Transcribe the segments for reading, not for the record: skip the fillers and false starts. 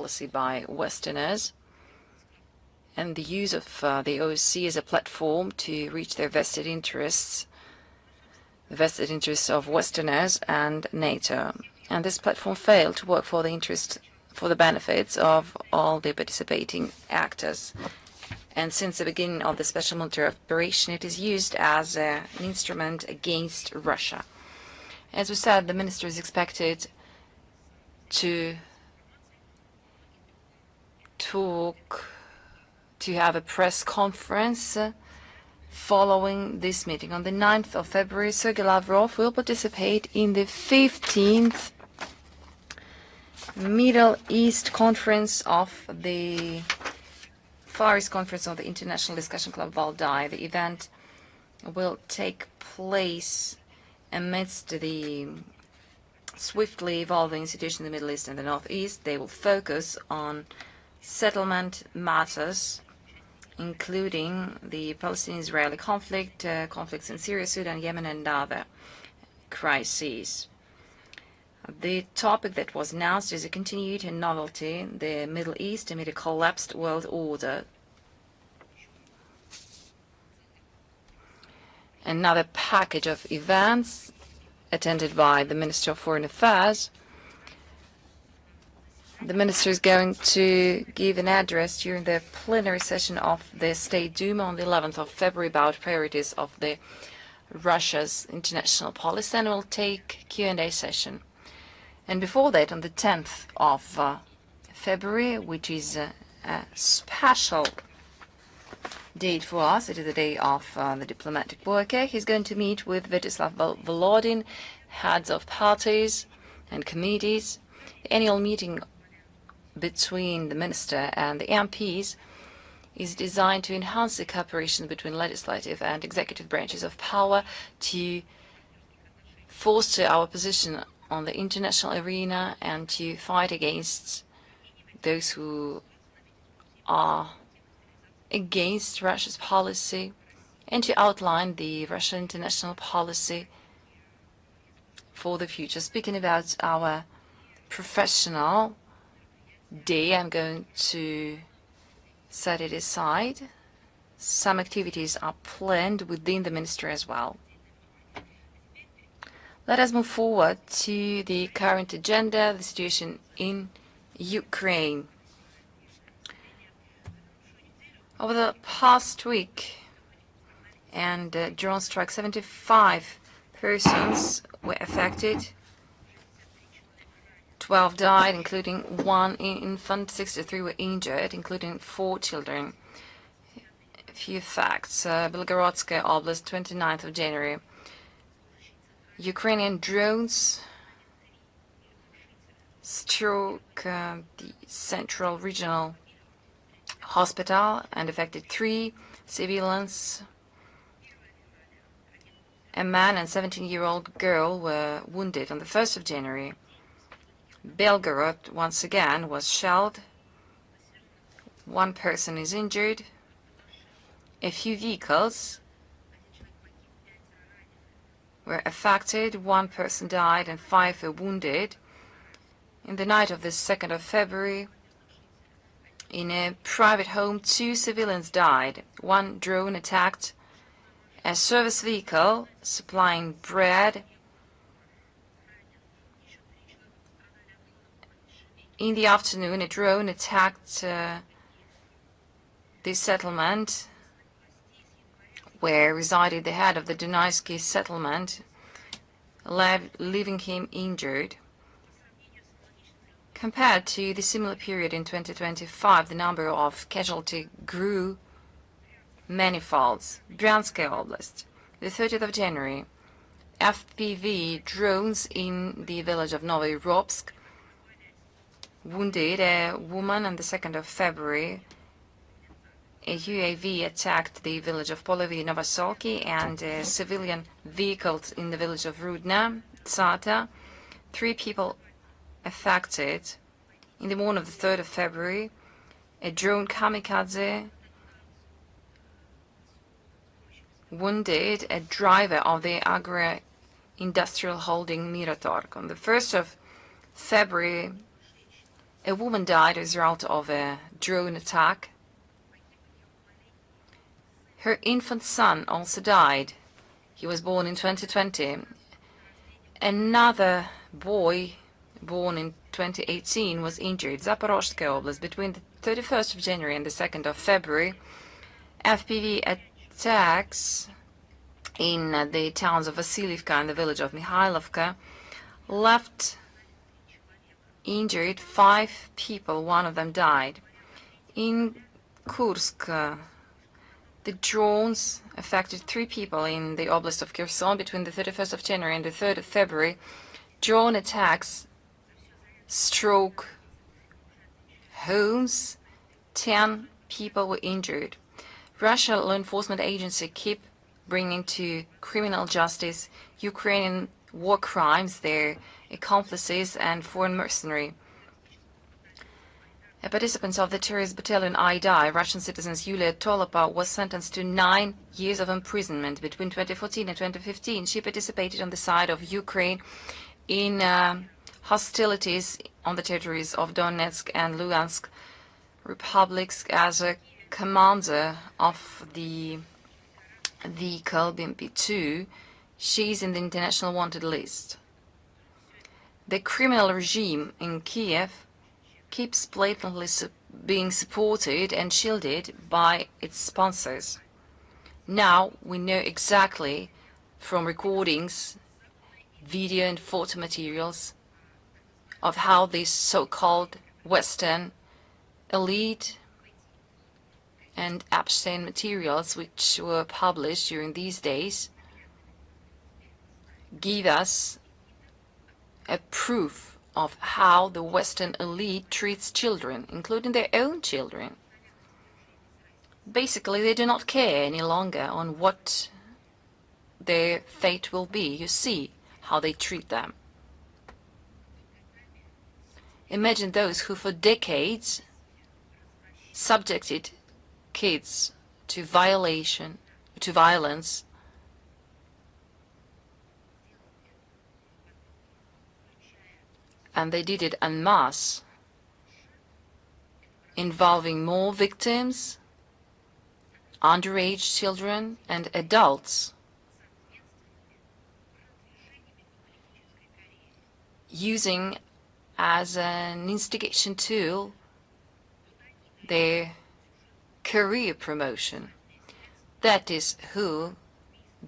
policy by Westerners and the use of the OSCE as a platform to reach their vested interests, the vested interests of Westerners and NATO. And this platform failed to work for the benefits of all the participating actors. And since the beginning of the special military operation, it is used as an instrument against Russia. As we said, the minister is expected to have a press conference following this meeting. On the 9th of February, Sergei Lavrov will participate in the 15th Middle East Conference of the Far East Conference of the International Discussion Club Valdai. The event will take place amidst the swiftly evolving situation in the Middle East and the Northeast. They will focus on settlement matters, including the Palestinian-Israeli conflict, conflicts in Syria, Sudan, Yemen, and other crises. The topic that was announced is a continued and novelty, the Middle East amid a collapsed world order. Another package of events attended by the Minister of Foreign Affairs. The minister is going to give an address during the plenary session of the State Duma on the 11th of February about priorities of Russia's international policy, and will take Q&A session. And before that, on the 10th of February, which is a special date for us, it is the day of the diplomatic worker, he's going to meet with Vyacheslav Volodin, heads of parties and committees. The annual meeting between the minister and the MPs is designed to enhance the cooperation between legislative and executive branches of power, to foster our position on the international arena and to fight against those who are against Russia's policy, and to outline the Russian international policy for the future. Speaking about our professional day, I'm going to set it aside. Some activities are planned within the ministry as well. Let us move forward to the current agenda, the situation in Ukraine. Over the past week, drone strike, 75 persons were affected. 12 died, including one infant. 63 were injured, including 4 children. A few facts. Belgorodskaya Oblast, 29th of January. Ukrainian drones struck the Central Regional Hospital and affected 3 civilians. A man and 17-year-old girl were wounded on the 1st of January. Belgorod once again was shelled. 1 person is injured. A few vehicles were affected. 1 person died and 5 were wounded. In the night of the 2nd of February, in a private home, 2 civilians died. 1 drone attacked a service vehicle supplying bread. In the afternoon, a drone attacked this settlement where resided the head of the Dunaysky settlement, leaving him injured. Compared to the similar period in 2025, the number of casualties grew manifolds. Bryanskaya Oblast, the 30th of January, FPV drones in the village of Novy Ropsk wounded a woman. On the 2nd of February, a UAV attacked the village of Polovy Novosolky and a civilian vehicle in the village of Rudna, Tsata. 3 people affected. In the morning of the 3rd of February, a drone kamikaze wounded a driver of the agro-industrial holding Miratorg. On the 1st of February, A woman died as a result of a drone attack. Her infant son also died. He was born in 2020. Another boy born in 2018 was injured. Zaporozhye Oblast, between the 31st of January and the 2nd of February, FPV attacks in the towns of Vasiliivka and the village of Mihailovka left injured 5 people. 1 of them died. In Kursk, the drones affected 3 people in the oblast of Kherson between the 31st of January and the 3rd of February. Drone attacks struck homes. 10 people were injured. Russian law enforcement agencies keep bringing to criminal justice Ukrainian war crimes, their accomplices, and foreign mercenary. A participant of the terrorist battalion Aida, Russian citizen Yulia Tolopa, was sentenced to 9 years of imprisonment between 2014 and 2015. She participated on the side of Ukraine in hostilities on the territories of Donetsk and Lugansk republics as a commander of the vehicle BMP-2. She's in the international wanted list. The criminal regime in Kiev keeps blatantly being supported and shielded by its sponsors. Now we know exactly from recordings, video and photo materials of how these so-called Western elite and Epstein materials, which were published during these days, give us a proof of how the Western elite treats children, including their own children. Basically, they do not care any longer on what their fate will be. You see how they treat them. Imagine those who for decades subjected kids to violence, and they did it en masse, involving more victims, underage children and adults, using as an instigation tool their career promotion. That is who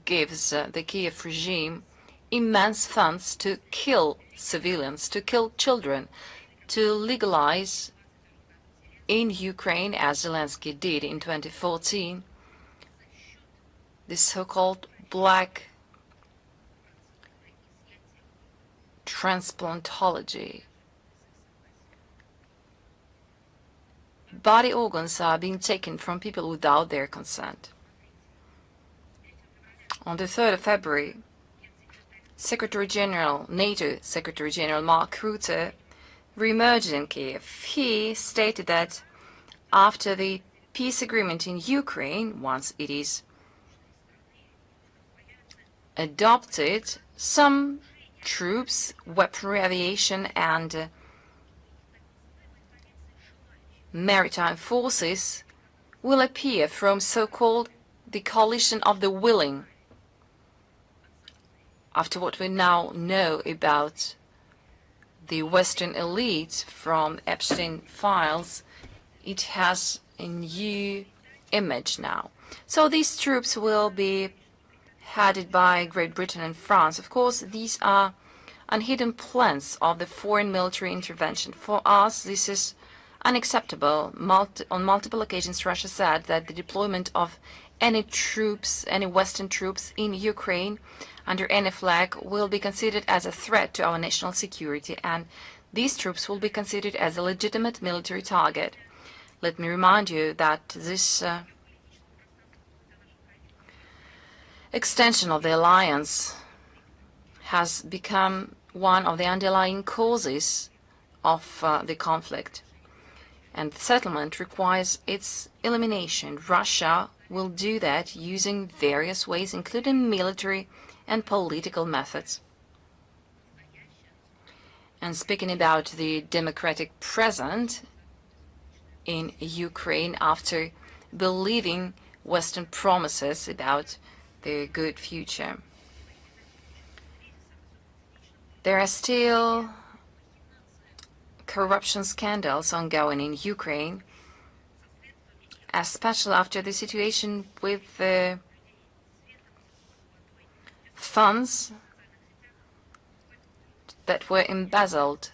gives the Kiev regime immense funds to kill civilians, to kill children, to legalize in Ukraine, as Zelensky did in 2014, this so-called black transplantology. Body organs are being taken from people without their consent. On the 3rd of February, NATO Secretary General Mark Rutte re-emerged in Kiev. He stated that after the peace agreement in Ukraine, once it is adopted, some troops, weaponry, aviation and maritime forces will appear from so-called the coalition of the willing. After what we now know about the Western elite from Epstein files, it has a new image now. So these troops will be headed by Great Britain and France. Of course, these are unhidden plans of the foreign military intervention. For us, this is unacceptable. On multiple occasions, Russia said that the deployment of any troops, any Western troops in Ukraine under any flag will be considered as a threat to our national security, and these troops will be considered as a legitimate military target. Let me remind you that this extension of the alliance has become one of the underlying causes of the conflict, and the settlement requires its elimination. Russia will do that using various ways, including military and political methods. And speaking about the democratic present in Ukraine after believing Western promises about their good future. There are still corruption scandals ongoing in Ukraine, especially after the situation with the funds that were embezzled.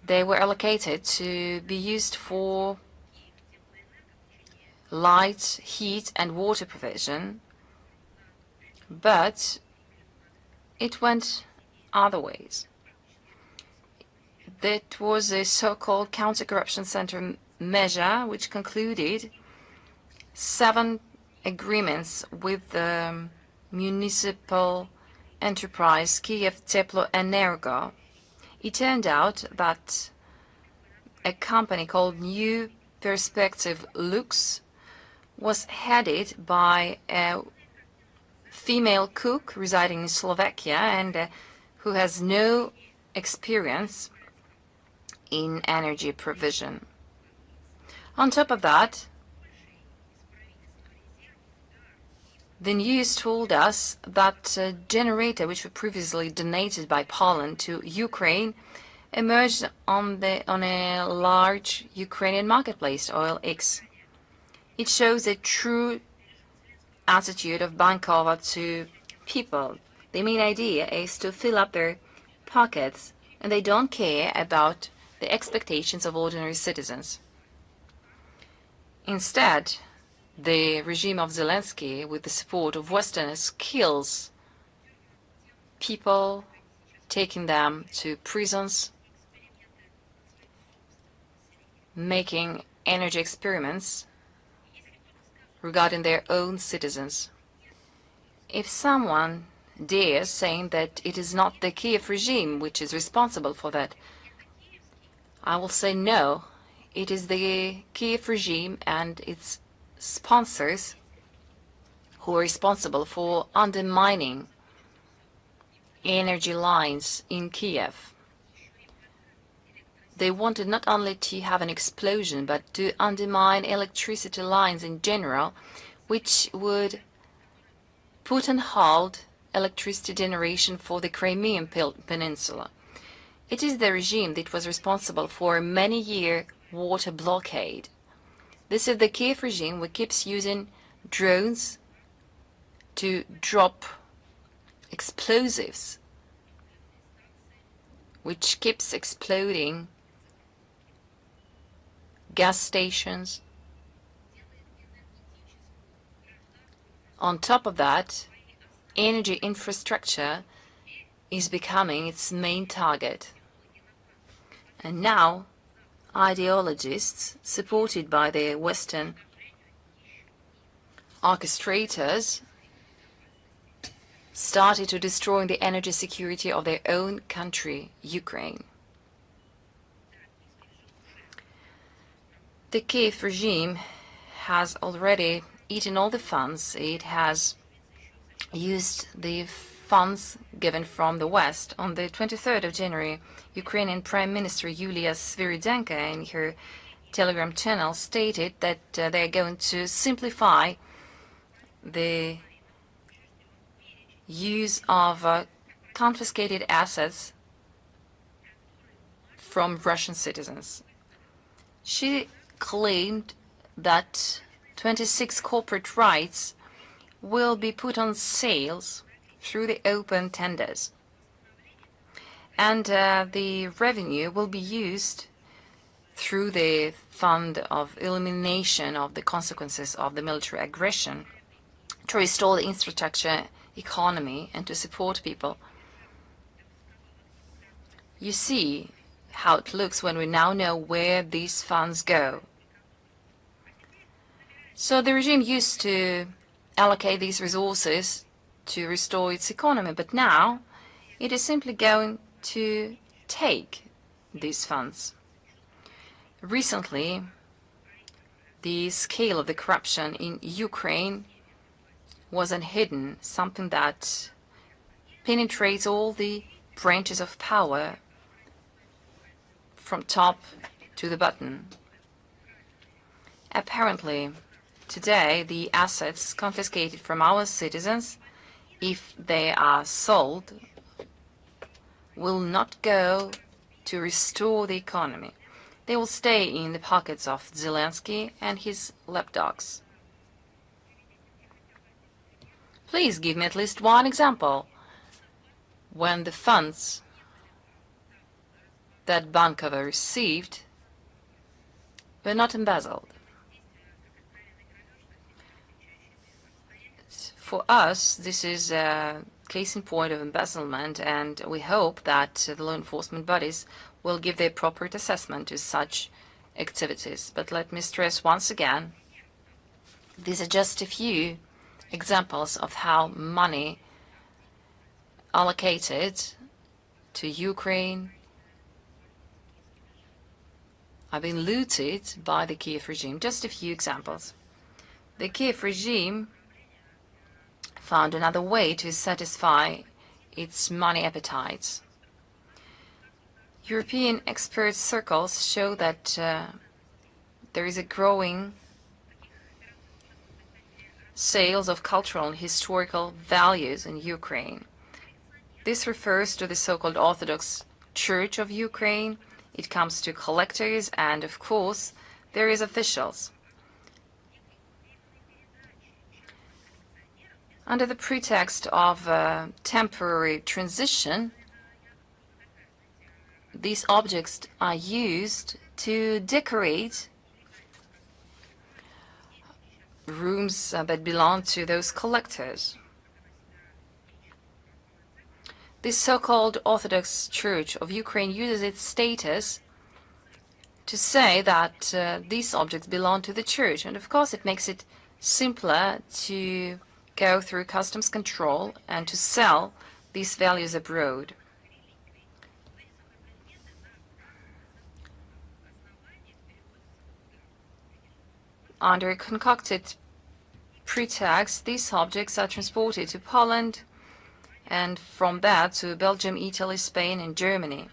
They were allocated to be used for light, heat and water provision, but it went other ways. That was a so-called counter-corruption center measure which concluded 7 agreements with the municipal enterprise Kiev Teplo Energo. It turned out that a company called New Perspective Lux was headed by a female cook residing in Slovakia and who has no experience in energy provision. On top of that, the news told us that a generator which was previously donated by Poland to Ukraine emerged on a large Ukrainian marketplace, OLX. It shows a true attitude of Bankova to people. The main idea is to fill up their pockets, and they don't care about the expectations of ordinary citizens. Instead, the regime of Zelensky, with the support of Westerners, kills people, taking them to prisons, making energy experiments regarding their own citizens. If someone dares saying that it is not the Kiev regime which is responsible for that, I will say no, it is the Kiev regime and its sponsors who are responsible for undermining energy lines in Kiev. They wanted not only to have an explosion, but to undermine electricity lines in general, which would put on hold electricity generation for the Crimean Peninsula. It is the regime that was responsible for a many-year water blockade. This is the Kiev regime which keeps using drones to drop explosives, which keeps exploding gas stations. On top of that, energy infrastructure is becoming its main target. And now, ideologists, supported by the Western orchestrators, started to destroy the energy security of their own country, Ukraine. The Kiev regime has already eaten all the funds. It has used the funds given from the West. On the 23rd of January, Ukrainian Prime Minister Yulia Sviridenko in her Telegram channel stated that they are going to simplify the use of confiscated assets from Russian citizens. She claimed that 26 corporate rights will be put on sales through the open tenders, and the revenue will be used through the fund of elimination of the consequences of the military aggression to restore the infrastructure economy and to support people. You see how it looks when we now know where these funds go. So the regime used to allocate these resources to restore its economy, but now it is simply going to take these funds. Recently, the scale of the corruption in Ukraine wasn't hidden, something that penetrates all the branches of power from top to the bottom. Apparently, today, the assets confiscated from our citizens, if they are sold, will not go to restore the economy. They will stay in the pockets of Zelensky and his lapdogs. Please give me at least one example when the funds that Bankova received were not embezzled. For us, this is a case in point of embezzlement, and we hope that the law enforcement bodies will give the appropriate assessment to such activities. But let me stress once again, these are just a few examples of how money allocated to Ukraine are being looted by the Kiev regime. Just a few examples. The Kiev regime found another way to satisfy its money appetites. European expert circles show that there is a growing sales of cultural and historical values in Ukraine. This refers to the so-called Orthodox Church of Ukraine. It comes to collectors and, of course, there is officials. Under the pretext of temporary transition, these objects are used to decorate rooms that belong to those collectors. This so-called Orthodox Church of Ukraine uses its status to say that these objects belong to the church, and of course it makes it simpler to go through customs control and to sell these values abroad. Under a concocted pretext, these objects are transported to Poland and from that to Belgium, Italy, Spain, and Germany.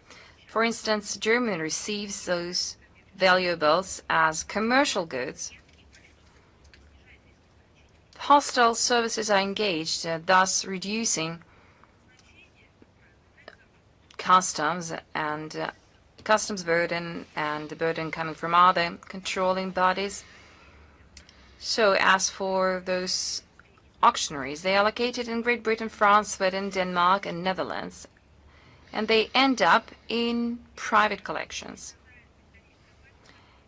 For instance, Germany receives those valuables as commercial goods. Postal services are engaged, thus reducing customs and customs burden and the burden coming from other controlling bodies. So as for those auctionaries, they are located in Great Britain, France, Sweden, Denmark, and Netherlands, and they end up in private collections.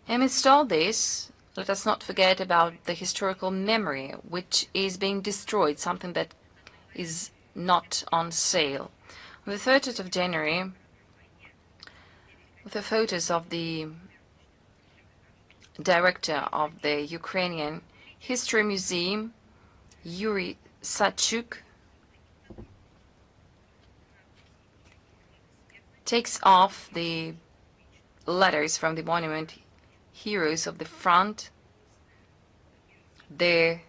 Amidst all this, let us not forget about the historical memory, which is being destroyed, something that is not on sale. On the 30th of January, with the photos of the director of the Ukrainian History Museum, Yuri Sachuk, takes off the letters from the monument Heroes of the Front. Their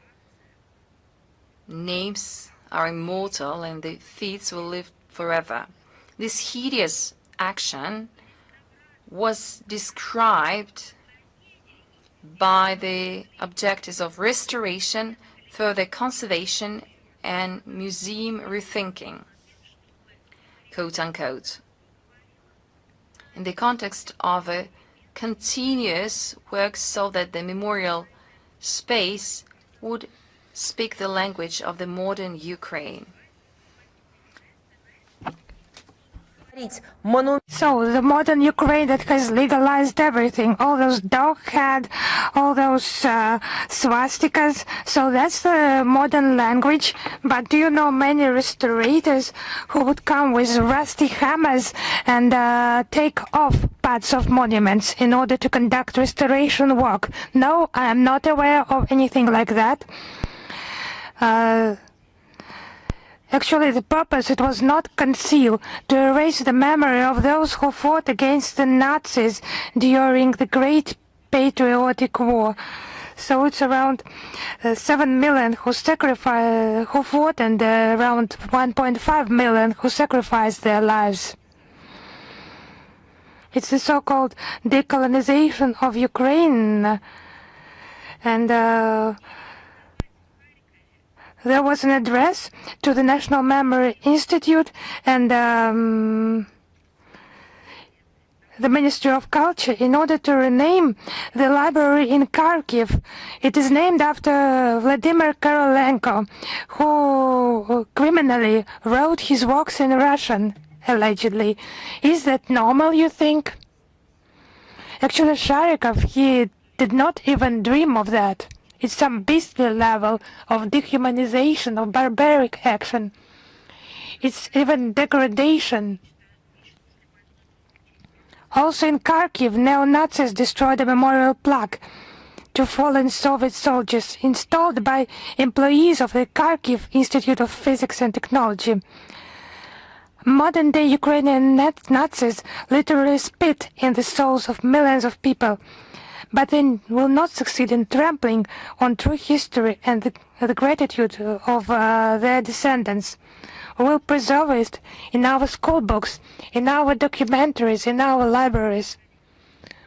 names are immortal and the feats will live forever. This hideous action was described by the objectives of restoration, further conservation, and museum rethinking, quote unquote, in the context of a continuous work so that the memorial space would speak the language of the modern Ukraine. So the modern Ukraine that has legalized everything, all those dog head, all those swastikas, so that's the modern language. But do you know many restorators who would come with rusty hammers and take off parts of monuments in order to conduct restoration work? No, I am not aware of anything like that. Actually, the purpose, it was not concealed to erase the memory of those who fought against the Nazis during the Great Patriotic War. So it's around 7 million who fought, and around 1.5 million who sacrificed their lives. It's the so-called decolonization of Ukraine, and there was an address to the National Memory Institute and the Ministry of Culture in order to rename the library in Kharkiv. It is named after Vladimir Korolenko, who criminally wrote his works in Russian, allegedly. Is that normal, you think? Actually, Sharikov, he did not even dream of that. It's some beastly level of dehumanization, of barbaric action. It's even degradation. Also in Kharkiv, neo-Nazis destroyed a memorial plaque to fallen Soviet soldiers installed by employees of the Kharkiv Institute of Physics and Technology. Modern-day Ukrainian Nazis literally spit in the souls of millions of people, but they will not succeed in trampling on true history and the gratitude of their descendants. We will preserve it in our school books, in our documentaries, in our libraries.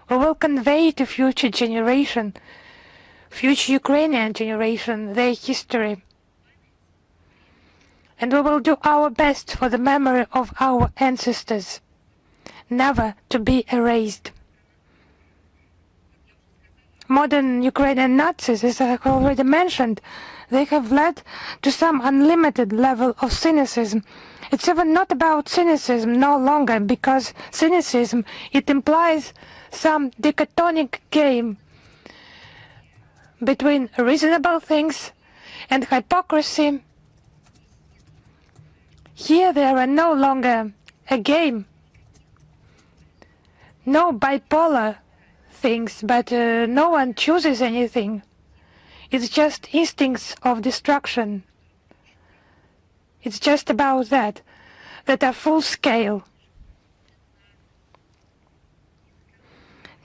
We will convey to future generation, future Ukrainian generation, their history. And we will do our best for the memory of our ancestors, never to be erased. Modern Ukrainian Nazis, as I have already mentioned, they have led to some unlimited level of cynicism. It's even not about cynicism no longer, because cynicism, it implies some dichotomic game between reasonable things and hypocrisy. Here there are no longer a game, no bipolar things, but no one chooses anything. It's just instincts of destruction. It's just about that are full scale.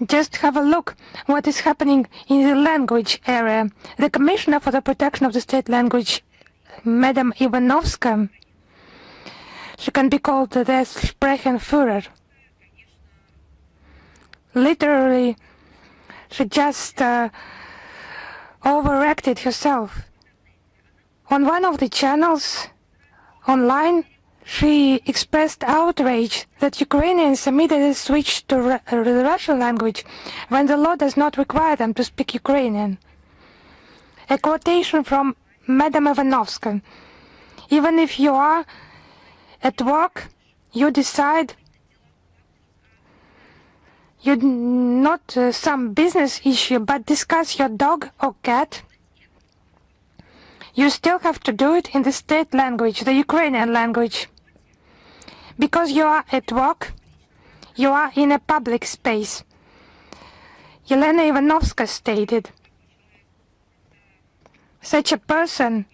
Just have a look what is happening in the language area. The Commissioner for the Protection of the State Language, Madam Ivanovska, she can be called the Sprachenführer. Literally, she just overacted herself. On one of the channels online, she expressed outrage that Ukrainians immediately switched to the Russian language when the law does not require them to speak Ukrainian. A quotation from Madam Ivanovska: even if you are at work, you decide you not some business issue, but discuss your dog or cat, you still have to do it in the state language, the Ukrainian language. Because you are at work, you are in a public space. Yelena Ivanovska stated, such a person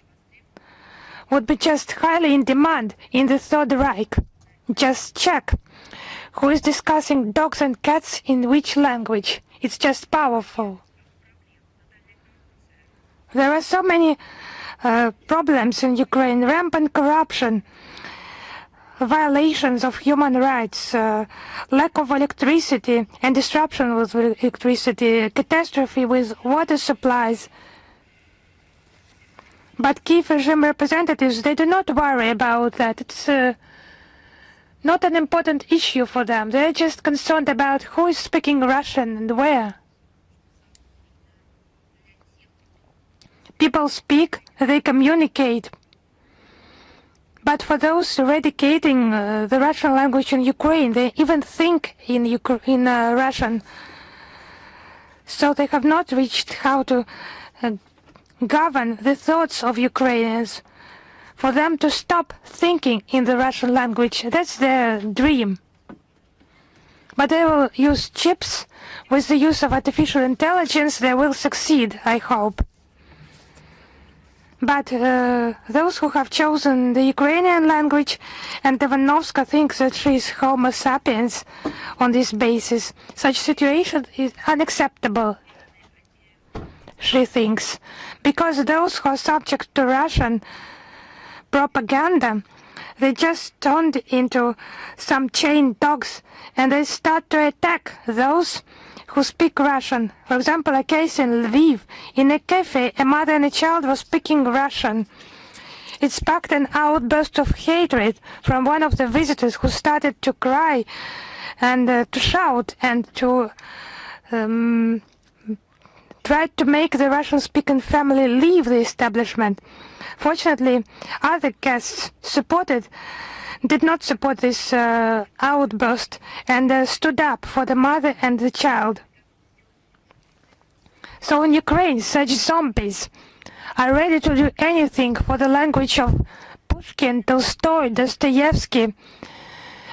would be just highly in demand in the Third Reich. Just check who is discussing dogs and cats in which language. It's just powerful. There are so many problems in Ukraine: rampant corruption, violations of human rights, lack of electricity and disruption with electricity, catastrophe with water supplies. But Kiev regime representatives, they do not worry about that. It's not an important issue for them. They're just concerned about who is speaking Russian and where. People speak, they communicate. But for those eradicating the Russian language in Ukraine, they even think in Russian. So they have not reached how to govern the thoughts of Ukrainians, for them to stop thinking in the Russian language. That's their dream. But they will use chips. With the use of artificial intelligence, they will succeed, I hope. But those who have chosen the Ukrainian language, and Ivanovska thinks that she is Homo sapiens on this basis, such situation is unacceptable. she thinks, because those who are subject to Russian propaganda, they just turned into some chained dogs and they start to attack those who speak Russian. For example, a case in Lviv. In a cafe, a mother and a child were speaking Russian. It sparked an outburst of hatred from one of the visitors, who started to cry and to shout and to try to make the Russian-speaking family leave the establishment. Fortunately, other guests did not support this outburst and stood up for the mother and the child. So in Ukraine, such zombies are ready to do anything for the language of Pushkin, Tolstoy, Dostoevsky,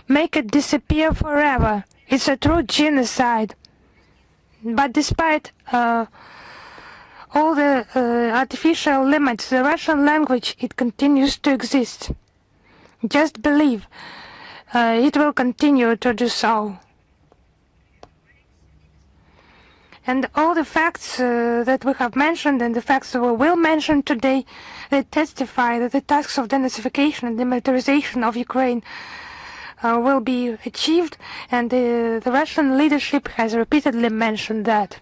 make it disappear forever. It's a true genocide. But despite all the artificial limits, the Russian language, it continues to exist. Just believe it will continue to do so. And all the facts that we have mentioned and the facts that we will mention today, they testify that the tasks of denazification and demilitarization of Ukraine will be achieved, and the Russian leadership has repeatedly mentioned that.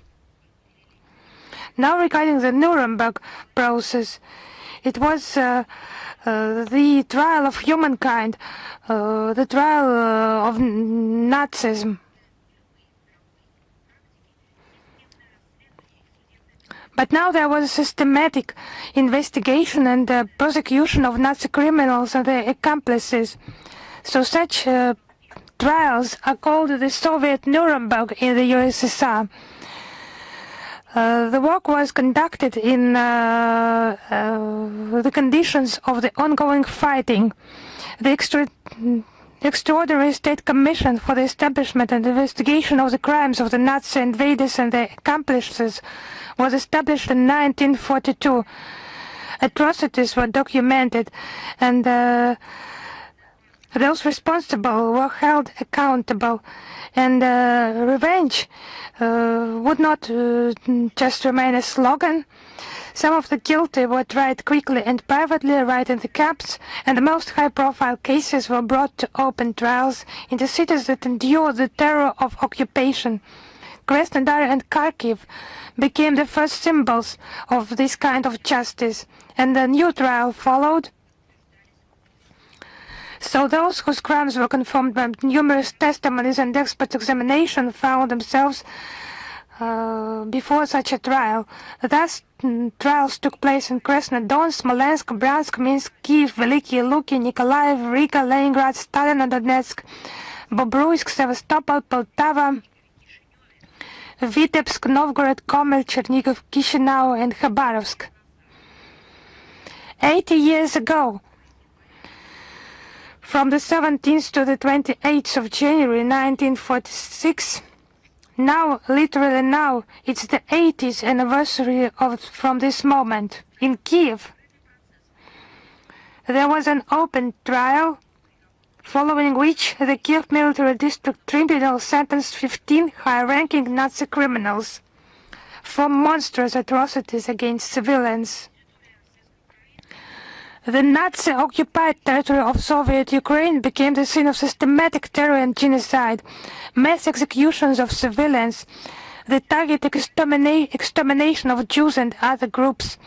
Now regarding the Nuremberg process, it was the trial of humankind, the trial of Nazism. But now there was a systematic investigation and prosecution of Nazi criminals and their accomplices. So such trials are called the Soviet Nuremberg in the USSR. The work was conducted in the conditions of the ongoing fighting. The Extraordinary State Commission for the Establishment and Investigation of the Crimes of the Nazi invaders and their accomplices was established in 1942. Atrocities were documented, and those responsible were held accountable, and revenge would not just remain a slogan. Some of the guilty were tried quickly and privately right in the camps, and the most high-profile cases were brought to open trials in the cities that endured the terror of occupation. Krasnodar and Kharkiv became the first symbols of this kind of justice, and a new trial followed. So those whose crimes were confirmed by numerous testimonies and expert examination found themselves before such a trial. Thus, trials took place in Krasnodar, Smolensk, Bryansk, Minsk, Kiev, Veliky Luki, Nikolaev, Riga, Leningrad, Stalin-Donetsk, Bobruisk, Sevastopol, Poltava, Vitebsk, Novgorod, Komer, Chernigov, Chisinau, and Khabarovsk. 80 years ago, from the 17th to the 28th of January 1946, now, literally now, it's the 80th anniversary from this moment. In Kiev, there was an open trial, following which the Kiev Military District Tribunal sentenced 15 high-ranking Nazi criminals for monstrous atrocities against civilians. The Nazi-occupied territory of Soviet Ukraine became the scene of systematic terror and genocide, mass executions of civilians, the targeted extermination of Jews and other groups,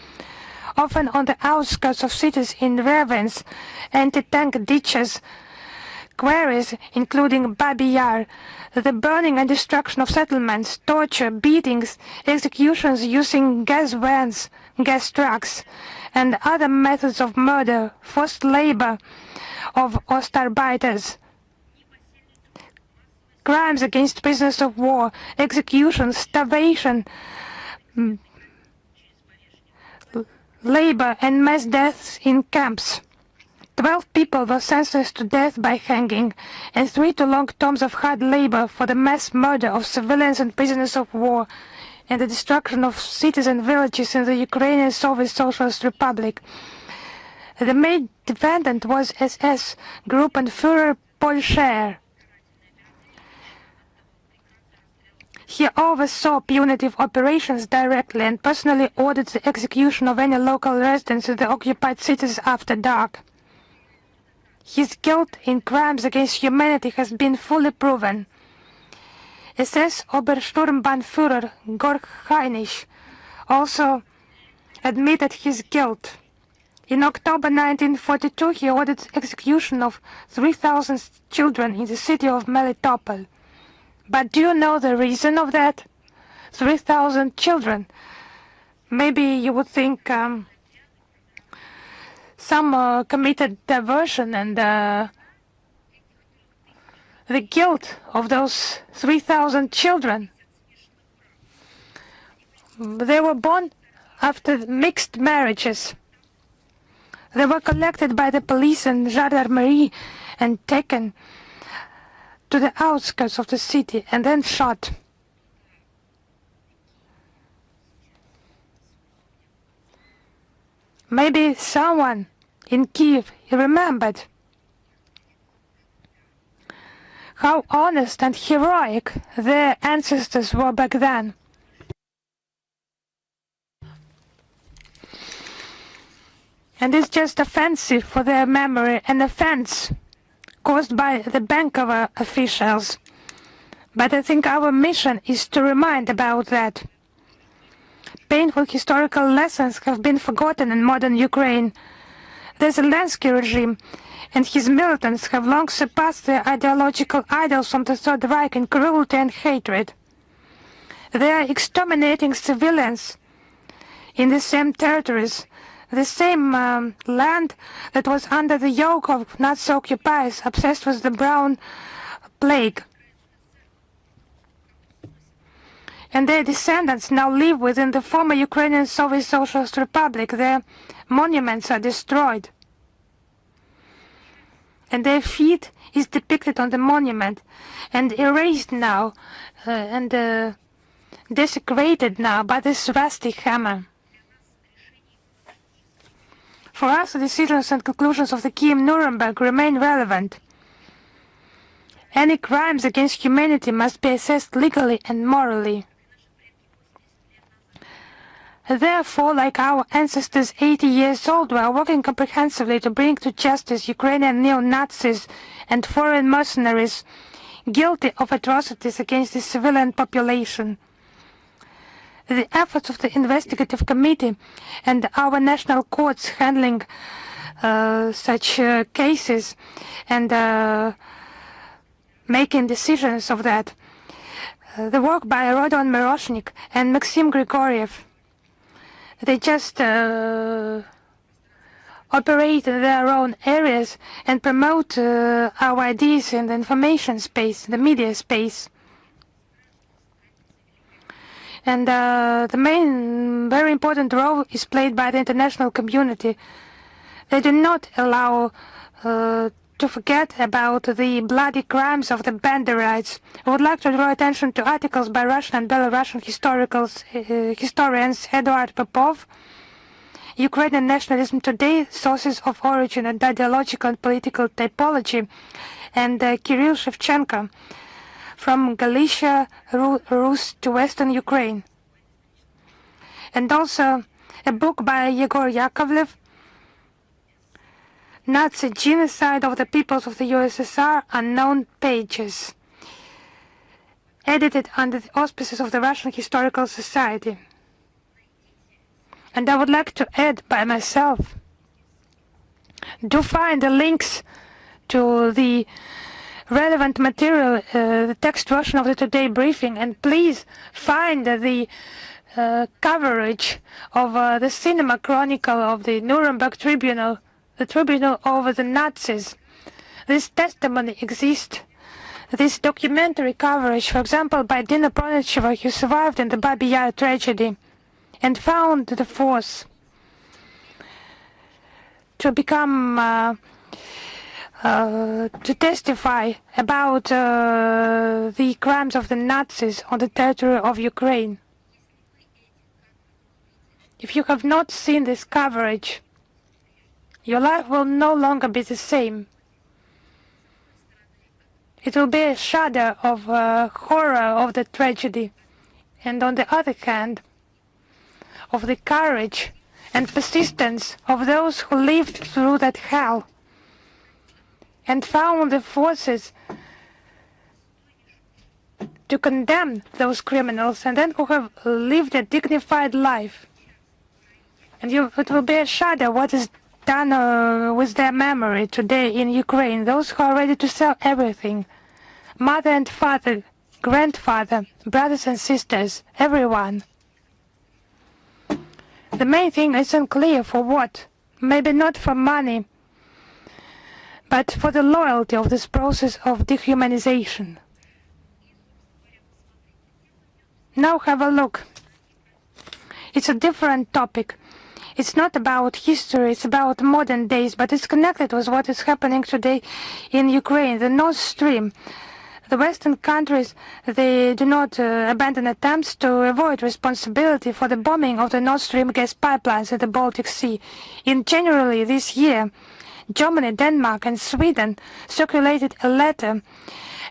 often on the outskirts of cities in ravines, anti-tank ditches, quarries, including Babi Yar, the burning and destruction of settlements, torture, beatings, executions using gas vans, gas trucks, and other methods of murder, forced labor of Ostarbeiters, crimes against prisoners of war, executions, starvation, labor, and mass deaths in camps. 12 people were sentenced to death by hanging, and 3 to long terms of hard labor for the mass murder of civilians and prisoners of war, and the destruction of cities and villages in the Ukrainian Soviet Socialist Republic. The main defendant was SS Gruppenführer Paul Scheer. He oversaw punitive operations directly and personally ordered the execution of any local residents in the occupied cities after dark. His guilt in crimes against humanity has been fully proven. SS Obersturmbannführer Georg Heinrich also admitted his guilt. In October 1942, he ordered the execution of 3,000 children in the city of Melitopol. But do you know the reason of that? 3,000 children. Maybe you would think some committed diversion, and the guilt of those 3,000 children. They were born after mixed marriages. They were collected by the police and gendarmerie and taken to the outskirts of the city and then shot. Maybe someone in Kiev remembered how honest and heroic their ancestors were back then. And it's just offensive for their memory, an offense caused by the Bankova officials. But I think our mission is to remind about that. Painful historical lessons have been forgotten in modern Ukraine. The Zelensky regime and his militants have long surpassed their ideological idols from the Third Reich in cruelty and hatred. They are exterminating civilians in the same territories, the same land that was under the yoke of Nazi occupiers obsessed with the brown plague. And their descendants now live within the former Ukrainian Soviet Socialist Republic. Their monuments are destroyed. And their feet is depicted on the monument and erased now and desecrated now by this rusty hammer. For us, the decisions and conclusions of the Kiev-Nuremberg remain relevant. Any crimes against humanity must be assessed legally and morally. Therefore, like our ancestors 80 years old, we are working comprehensively to bring to justice Ukrainian neo-Nazis and foreign mercenaries guilty of atrocities against the civilian population. The efforts of the investigative committee and our national courts handling such cases and making decisions of that, the work by Rodon Miroshnik and Maxim Grigoriev, they just operate in their own areas and promote our ideas in the information space, the media space. And the main, very important role is played by the international community. They do not allow to forget about the bloody crimes of the Banderites. I would like to draw attention to articles by Russian and Belarusian historians Eduard Popov, Ukrainian Nationalism Today, Sources of Origin and Ideological and Political Typology, and Kirill Shevchenko, From Galicia, Rus to Western Ukraine. And also a book by Yegor Yakovlev, Nazi Genocide of the Peoples of the USSR, Unknown Pages, edited under the auspices of the Russian Historical Society. And I would like to add by myself, do find the links to the relevant material, the text version of the Today briefing, and please find the coverage of the cinema chronicle of the Nuremberg Tribunal, the tribunal over the Nazis. This testimony exists. This documentary coverage, for example, by Dina Pronicheva, who survived in the Babi Yar tragedy and found the force to become to testify about the crimes of the Nazis on the territory of Ukraine. If you have not seen this coverage, your life will no longer be the same. It will be a shadow of horror of the tragedy. and on the other hand, of the courage and persistence of those who lived through that hell and found the forces to condemn those criminals, and then who have lived a dignified life. And it will be a shudder what is done with their memory today in Ukraine. Those who are ready to sell everything, mother and father, grandfather, brothers and sisters, everyone. The main thing is unclear for what. Maybe not for money, but for the loyalty of this process of dehumanization. Now have a look. It's a different topic. It's not about history, it's about modern days, but it's connected with what is happening today in Ukraine. The Nord Stream. The Western countries, they do not abandon attempts to avoid responsibility for the bombing of the Nord Stream gas pipelines in the Baltic Sea. In January this year, Germany, Denmark and Sweden circulated a letter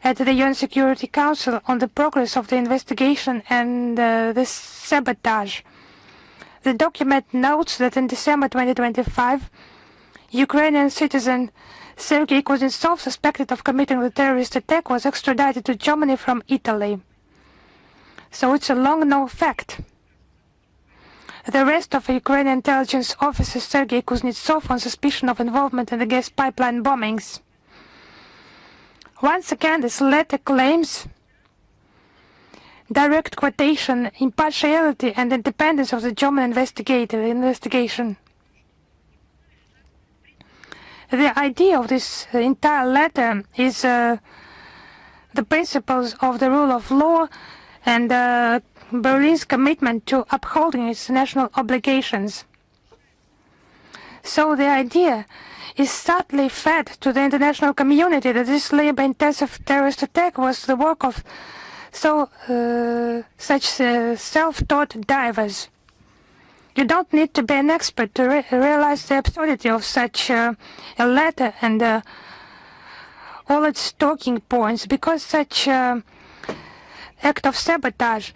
at the UN Security Council on the progress of the investigation and the sabotage. The document notes that in December 2025, Ukrainian citizen Sergei Kuznetsov, suspected of committing the terrorist attack, was extradited to Germany from Italy. So it's a long-known fact. The arrest of a Ukrainian intelligence officer Sergei Kuznetsov on suspicion of involvement in the gas pipeline bombings. Once again, this letter claims direct quotation, impartiality and independence of the German investigation. The idea of this entire letter is the principles of the rule of law and Berlin's commitment to upholding its national obligations. So the idea is subtly fed to the international community that this labor-intensive terrorist attack was the work of such self-taught divers. You don't need to be an expert to realize the absurdity of such a letter and all its talking points, because such act of sabotage,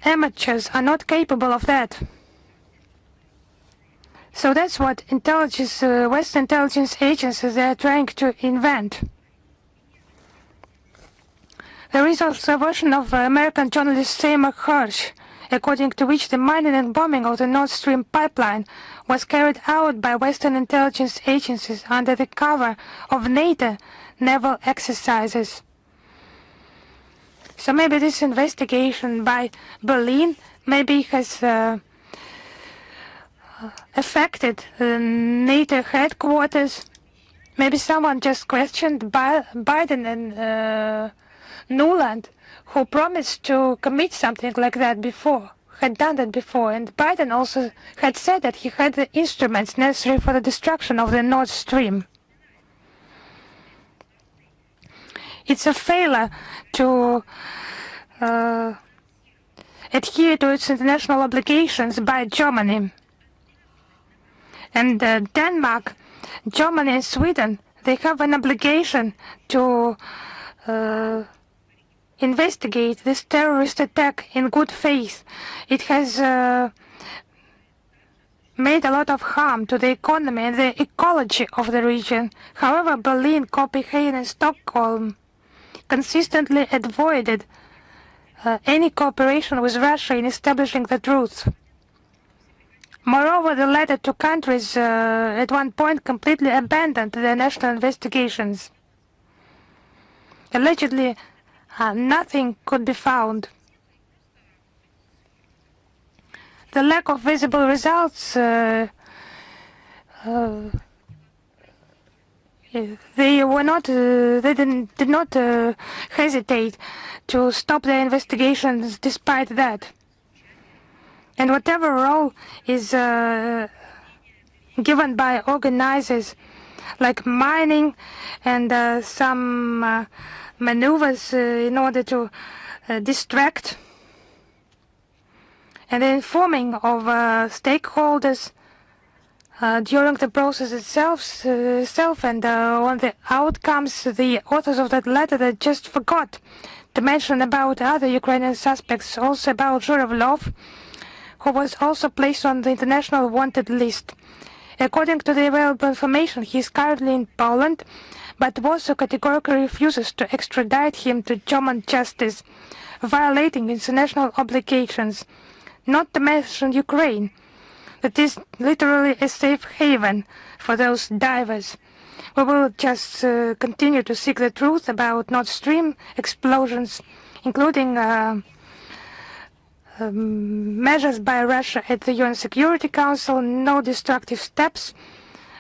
amateurs are not capable of that. So that's what Western intelligence agencies are trying to invent. There is also a version of American journalist Seymour Hersh, according to which the mining and bombing of the Nord Stream pipeline was carried out by Western intelligence agencies under the cover of NATO naval exercises. So maybe this investigation by Berlin maybe has affected the NATO headquarters. Maybe someone just questioned Biden and Nuland, who promised to commit something like that before, had done that before, and Biden also had said that he had the instruments necessary for the destruction of the Nord Stream. It's a failure to adhere to its international obligations by Germany. And Denmark, Germany and Sweden, they have an obligation to investigate this terrorist attack in good faith. It has made a lot of harm to the economy and the ecology of the region. However, Berlin, Copenhagen and Stockholm consistently avoided any cooperation with Russia in establishing the truth. Moreover, the latter two countries at one point completely abandoned their national investigations. Allegedly, nothing could be found. The lack of visible results, they did not hesitate to stop their investigations despite that. And whatever role is given by organizers, like mining and some maneuvers in order to distract, and the informing of stakeholders during the process itself and on the outcomes, the authors of that letter, they just forgot to mention about other Ukrainian suspects, also about Zhuravlov, who was also placed on the international wanted list. According to the available information, he is currently in Poland, but Warsaw categorically refuses to extradite him to German justice, violating international obligations. Not to mention Ukraine, that is literally a safe haven for those divers. We will just continue to seek the truth about Nord Stream explosions, including measures by Russia at the UN Security Council. No destructive steps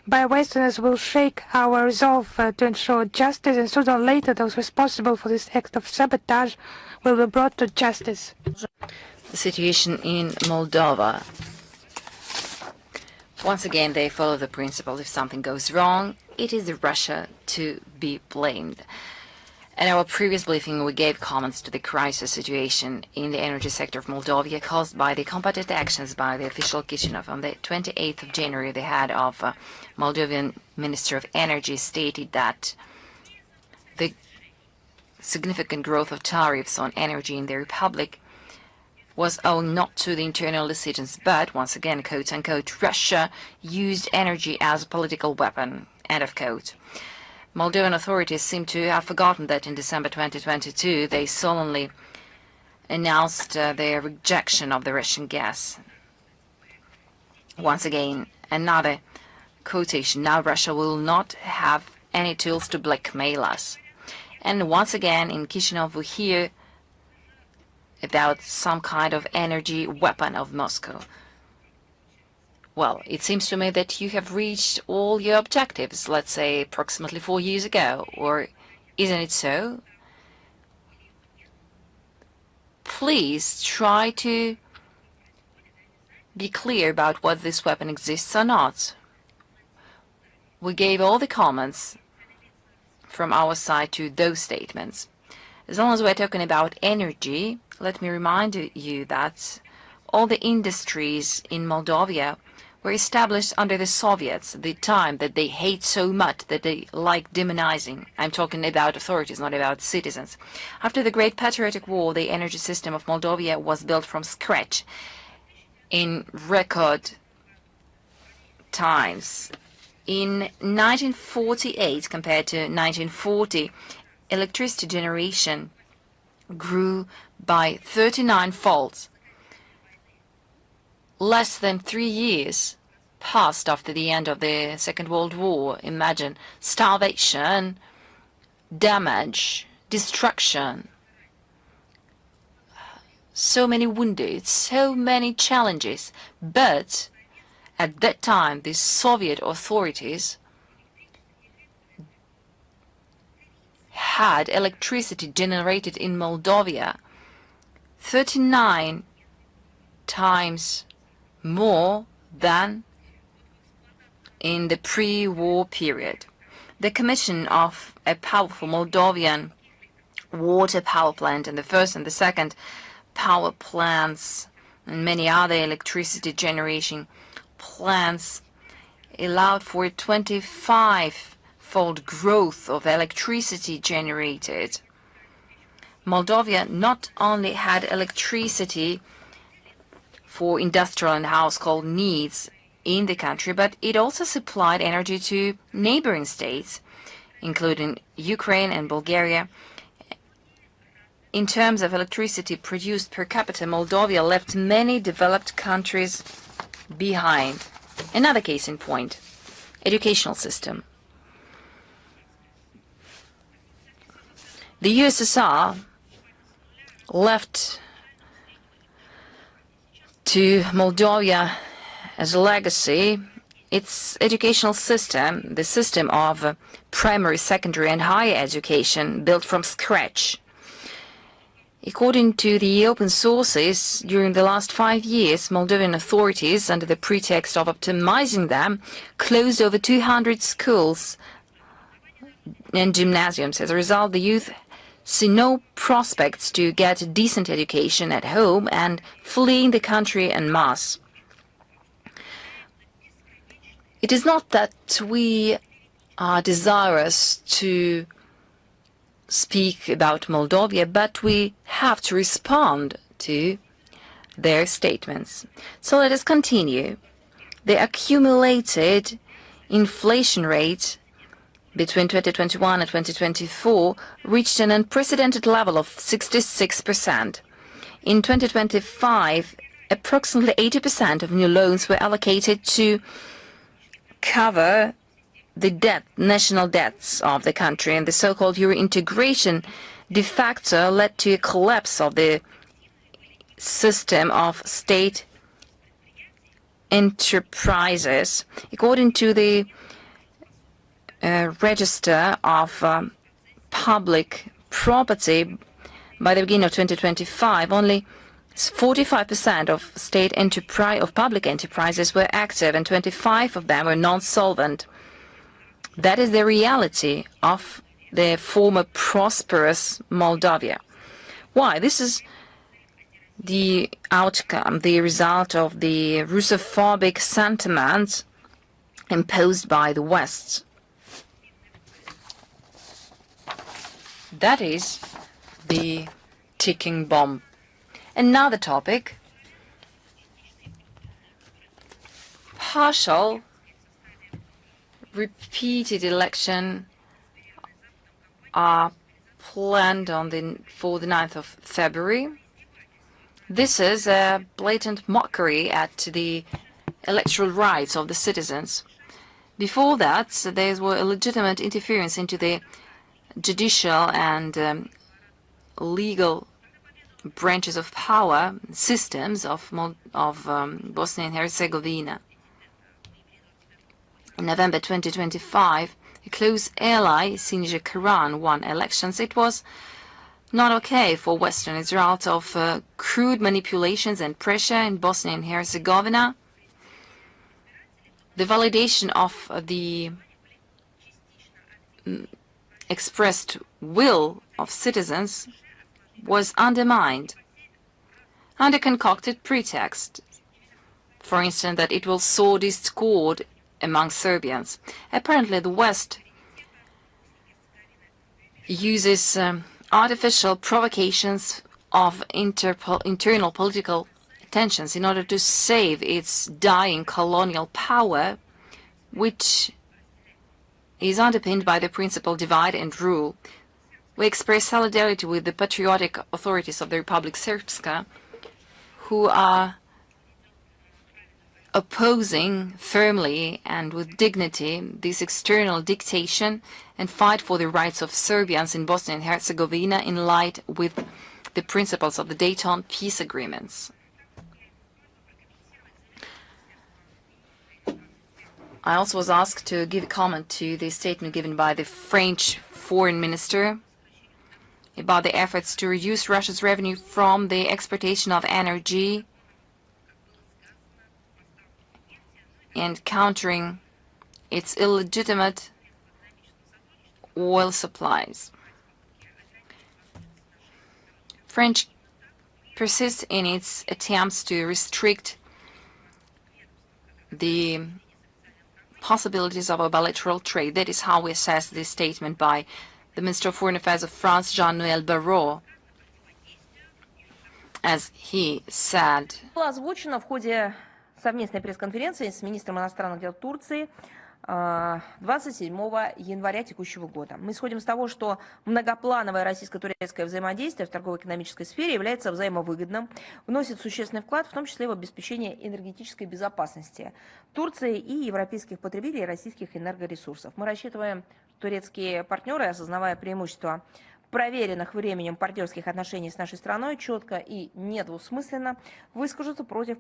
by Westerners will shake our resolve to ensure justice, and sooner or later those responsible for this act of sabotage will be brought to justice. The situation in Moldova. Once again, they follow the principle: if something goes wrong, it is Russia to be blamed. At our previous briefing, we gave comments to the crisis situation in the energy sector of Moldova caused by the combative actions by the official Chisinau. On the 28th of January, the head of Moldovan Minister of Energy stated that the significant growth of tariffs on energy in the Republic was owing not to the internal decisions, but, once again, quote-unquote, Russia used energy as a political weapon, end of quote. Moldovan authorities seem to have forgotten that in December 2022, they solemnly announced their rejection of the Russian gas. Once again, another quotation: now Russia will not have any tools to blackmail us. And once again, in Chisinau, we hear about some kind of energy weapon of Moscow. Well, it seems to me that you have reached all your objectives, let's say approximately 4 years ago, or isn't it so? Please try to be clear about whether this weapon exists or not. We gave all the comments from our side to those statements. As long as we're talking about energy, let me remind you that all the industries in Moldova were established under the Soviets, the time that they hate so much, that they like demonizing. I'm talking about authorities, not about citizens. After the Great Patriotic War, the energy system of Moldova was built from scratch in record times. In 1948, compared to 1940, electricity generation grew by 39-fold. Less than 3 years passed after the end of the Second World War. Imagine starvation, damage, destruction, so many wounded, so many challenges. But at that time, the Soviet authorities had electricity generated in Moldova 39 times more than in the pre-war period. The commission of a powerful Moldovan water power plant and the first and the second power plants and many other electricity generation plants allowed for a 25-fold growth of electricity generated. Moldova not only had electricity for industrial and household needs in the country, but it also supplied energy to neighboring states, including Ukraine and Bulgaria. In terms of electricity produced per capita, Moldova left many developed countries behind. Another case in point, educational system. The USSR left to Moldova as a legacy its educational system, the system of primary, secondary and higher education built from scratch. According to the open sources, during the last 5 years, Moldovan authorities, under the pretext of optimizing them, closed over 200 schools and gymnasiums. As a result, the youth see no prospects to get a decent education at home and fleeing the country en masse. It is not that we are desirous to speak about Moldova, but we have to respond to their statements. So let us continue. The accumulated inflation rate between 2021 and 2024 reached an unprecedented level of 66%. In 2025, approximately 80% of new loans were allocated to cover the national debts of the country, and the so-called euro integration de facto led to a collapse of the system of state enterprises. According to the register of public property, by the beginning of 2025, only 45% of public enterprises were active, and 25 of them were non-solvent. That is the reality of the former prosperous Moldova. Why? This is the outcome, the result of the Russophobic sentiment imposed by the West. That is the ticking bomb. Another topic, partial repeated election are planned for the 9th of February. This is a blatant mockery at the electoral rights of the citizens. Before that, there was a legitimate interference into the judicial and legal branches of power systems of Bosnia and Herzegovina. In November 2025, a close ally, Sinja Karan, won elections. It was not okay for Western Israel of crude manipulations and pressure in Bosnia and Herzegovina. The validation of the expressed will of citizens was undermined under concocted pretext, for instance, that it will sow discord among Serbians. Apparently, the West uses artificial provocations of internal political tensions in order to save its dying colonial power, which is underpinned by the principle divide and rule. We express solidarity with the patriotic authorities of the Republic Srpska, who are opposing firmly and with dignity this external dictation and fight for the rights of Serbians in Bosnia and Herzegovina in light with the principles of the Dayton peace agreements. I also was asked to give a comment to the statement given by the French foreign minister about the efforts to reduce Russia's revenue from the exportation of energy and countering its illegitimate oil supplies. France persists in its attempts to restrict the possibilities of a bilateral trade. That is how we assess this statement by the Minister of Foreign Affairs of France, Jean-Noël Barrot. As he said, было озвучено в ходе совместной пресс-конференции с министром иностранных дел Турции 27 января текущего года. Мы исходим из того, что многоплановое российско-турецкое взаимодействие в торгово-экономической сфере является взаимовыгодным, вносит существенный вклад, в том числе в обеспечение энергетической безопасности Турции и европейских потребителей российских энергоресурсов. Мы рассчитываем, что турецкие партнеры, осознавая преимущества проверенных временем партнерских отношений с нашей страной, четко и недвусмысленно выскажутся против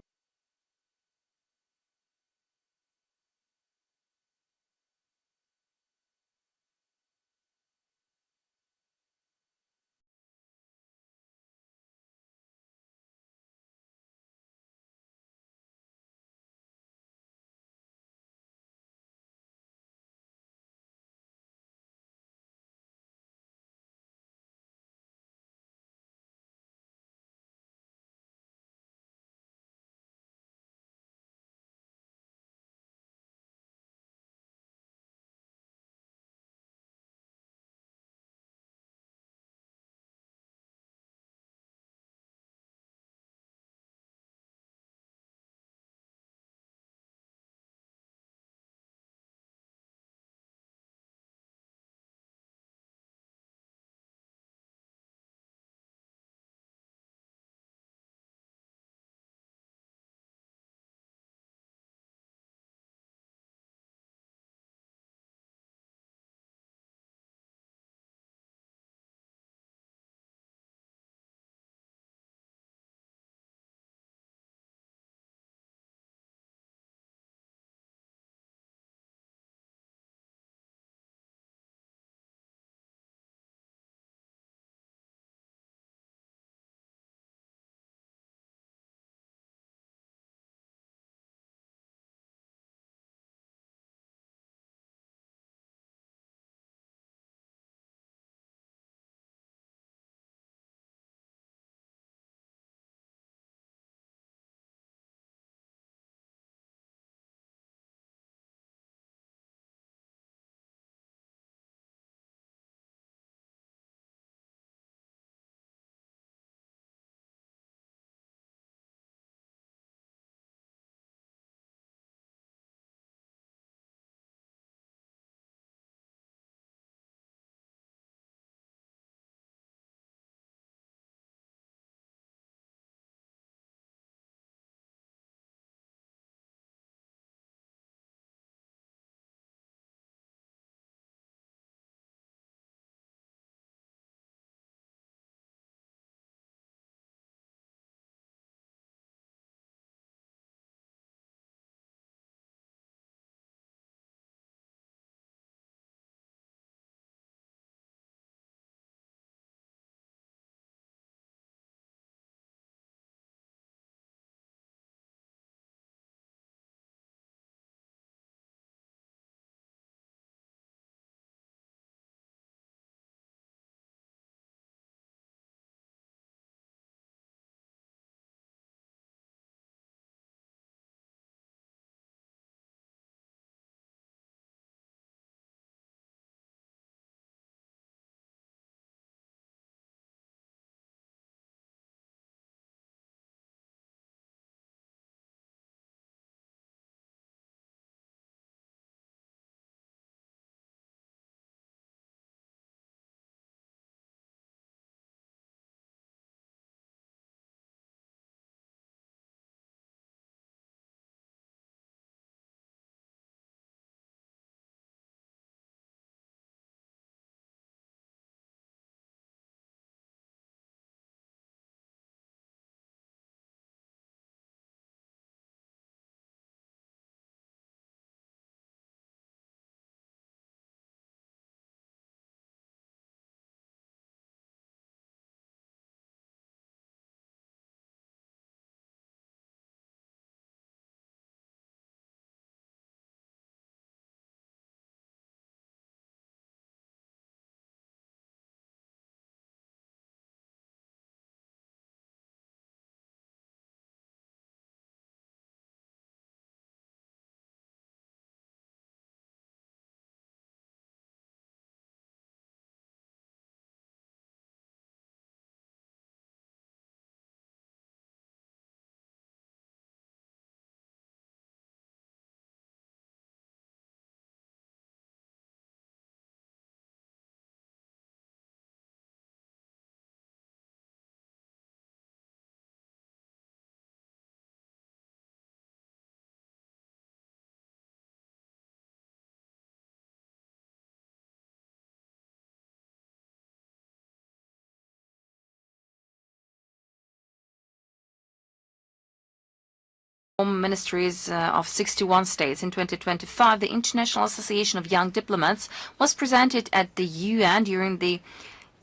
ministries of 61 states. In 2025, the International Association of Young Diplomats was presented at the UN during the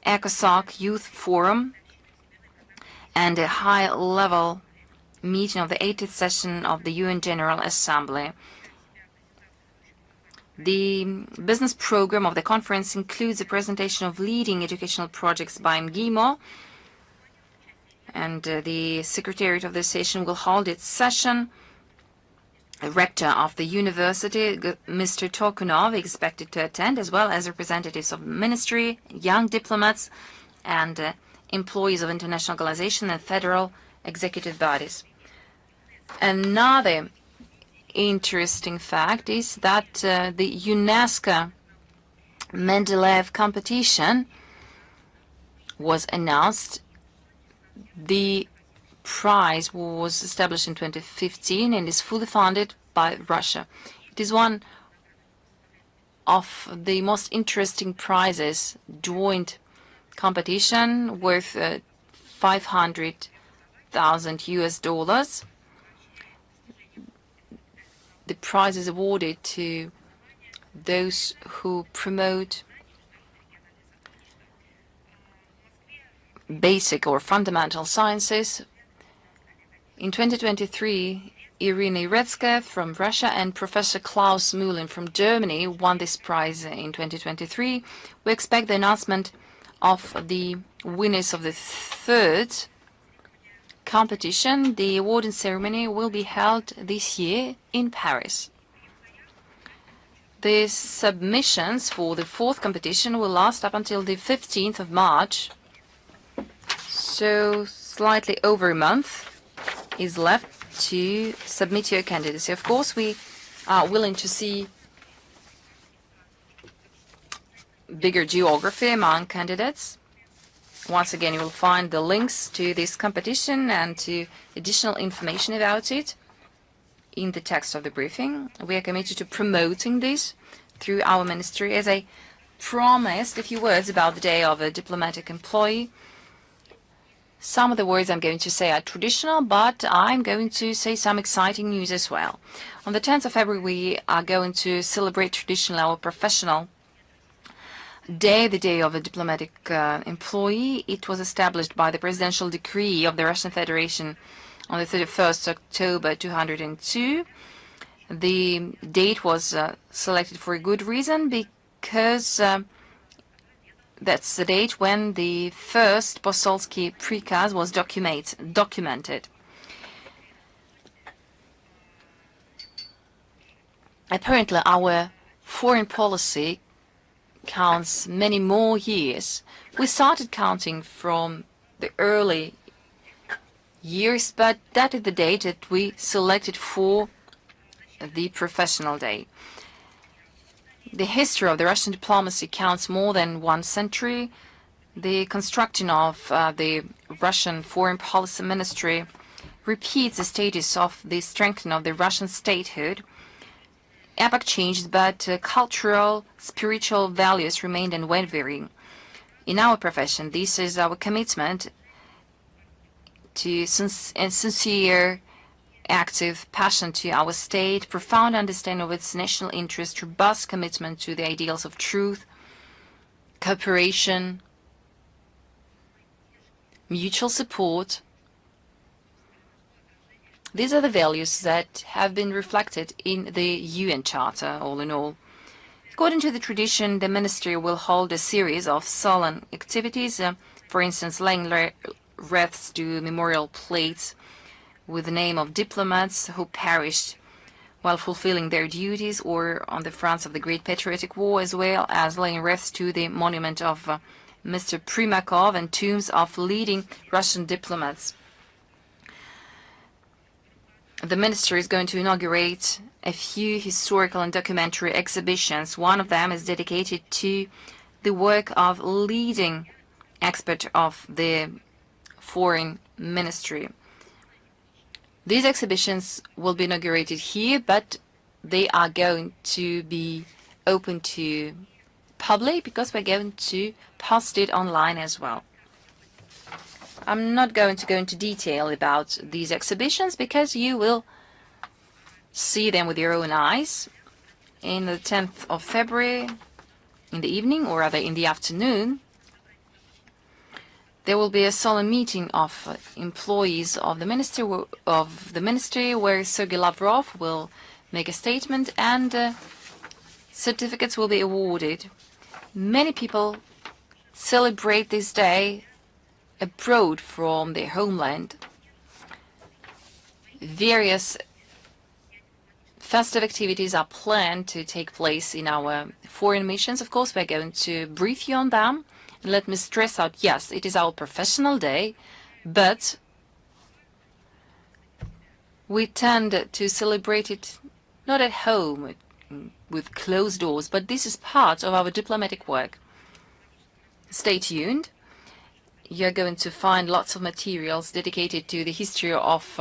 ECOSOC Youth Forum and a high-level meeting of the 80th session of the UN General Assembly. The business program of the conference includes a presentation of leading educational projects by MGIMO, and the Secretariat of the session will hold its session. The rector of the university, Mr. Tokunov, expected to attend, as well as representatives of ministry, young diplomats, and employees of international organizations and federal executive bodies. Another interesting fact is that the UNESCO Mendeleev competition was announced. The prize was established in 2015 and is fully funded by Russia. It is one of the most interesting prizes, joint competition worth $500,000. The prize is awarded to those who promote basic or fundamental sciences. In 2023, Irina Iretska from Russia and Professor Klaus Mühlen from Germany won this prize in 2023. We expect the announcement of the winners of the third competition. The awarding ceremony will be held this year in Paris. The submissions for the fourth competition will last up until the 15th of March. So slightly over a month is left to submit your candidacy. Of course, we are willing to see bigger geography among candidates. Once again, you will find the links to this competition and to additional information about it in the text of the briefing. We are committed to promoting this through our ministry. As I promised, a few words about the Day of a Diplomatic Employee. Some of the words I'm going to say are traditional, but I'm going to say some exciting news as well. On the 10th of February, we are going to celebrate traditionally our professional day, the Day of a Diplomatic Employee. It was established by the presidential decree of the Russian Federation on the 31st October 2002. The date was selected for a good reason, because that's the date when the first Posolsky Prikaz was documented. Apparently, our foreign policy counts many more years. We started counting from the early years, but that is the date that we selected for the professional day. The history of the Russian diplomacy counts more than 1 century. The construction of the Russian Foreign Policy Ministry repeats the status of the strengthening of the Russian statehood. Epoch changed, but cultural, spiritual values remained unwavering. In our profession, this is our commitment to sincere, active passion to our state, profound understanding of its national interest, robust commitment to the ideals of truth, cooperation, mutual support. These are the values that have been reflected in the UN Charter, all in all. According to the tradition, the ministry will hold a series of solemn activities, for instance, laying wreaths to memorial plates with the name of diplomats who perished while fulfilling their duties or on the fronts of the Great Patriotic War, as well as laying wreaths to the monument of Mr. Primakov and tombs of leading Russian diplomats. The ministry is going to inaugurate a few historical and documentary exhibitions. One of them is dedicated to the work of leading expert of the foreign ministry. These exhibitions will be inaugurated here, but they are going to be open to public because we're going to post it online as well. I'm not going to go into detail about these exhibitions because you will see them with your own eyes. In the 10th of February, in the evening, or rather in the afternoon, there will be a solemn meeting of employees of the ministry where Sergei Lavrov will make a statement and certificates will be awarded. Many people celebrate this day abroad from their homeland. Various festive activities are planned to take place in our foreign missions. Of course, we're going to brief you on them. And let me stress out, yes, it is our professional day, but we tend to celebrate it not at home with closed doors, but this is part of our diplomatic work. Stay tuned. You're going to find lots of materials dedicated to the history of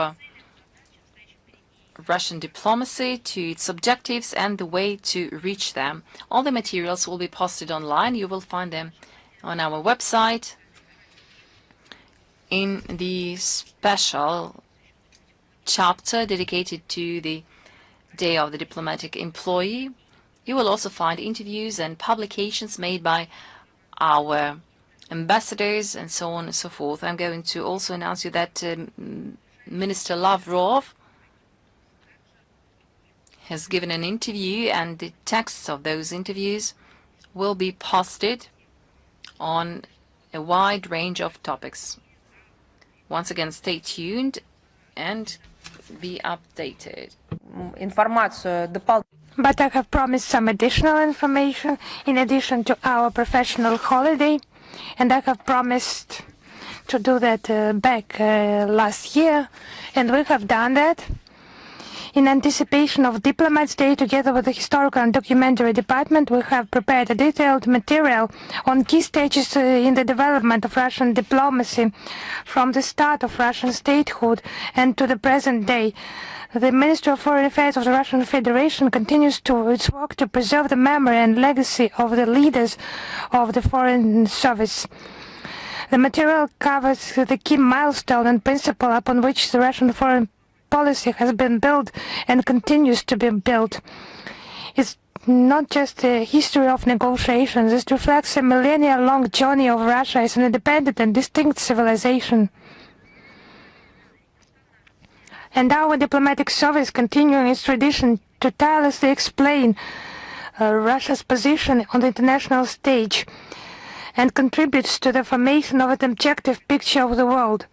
Russian diplomacy, to its objectives and the way to reach them. All the materials will be posted online. You will find them on our website in the special chapter dedicated to the Day of the Diplomatic Employee. You will also find interviews and publications made by our ambassadors and so on and so forth. I'm going to also announce you that Minister Lavrov has given an interview, and the texts of those interviews will be posted on a wide range of topics. Once again, stay tuned and be updated. But I have promised some additional information in addition to our professional holiday, and I have promised to do that back last year, and we have done that. In anticipation of Diplomats' Day, together with the Historical and Documentary Department, we have prepared a detailed material on key stages in the development of Russian diplomacy from the start of Russian statehood and to the present day. The Ministry of Foreign Affairs of the Russian Federation continues its work to preserve the memory and legacy of the leaders of the Foreign Service. The material covers the key milestone and principle upon which the Russian foreign policy has been built and continues to be built. It's not just a history of negotiations. It reflects a millennia-long journey of Russia as an independent and distinct civilization. And our diplomatic service, continuing its tradition to tirelessly explain Russia's position on the international stage, and contributes to the formation of an objective picture of the world.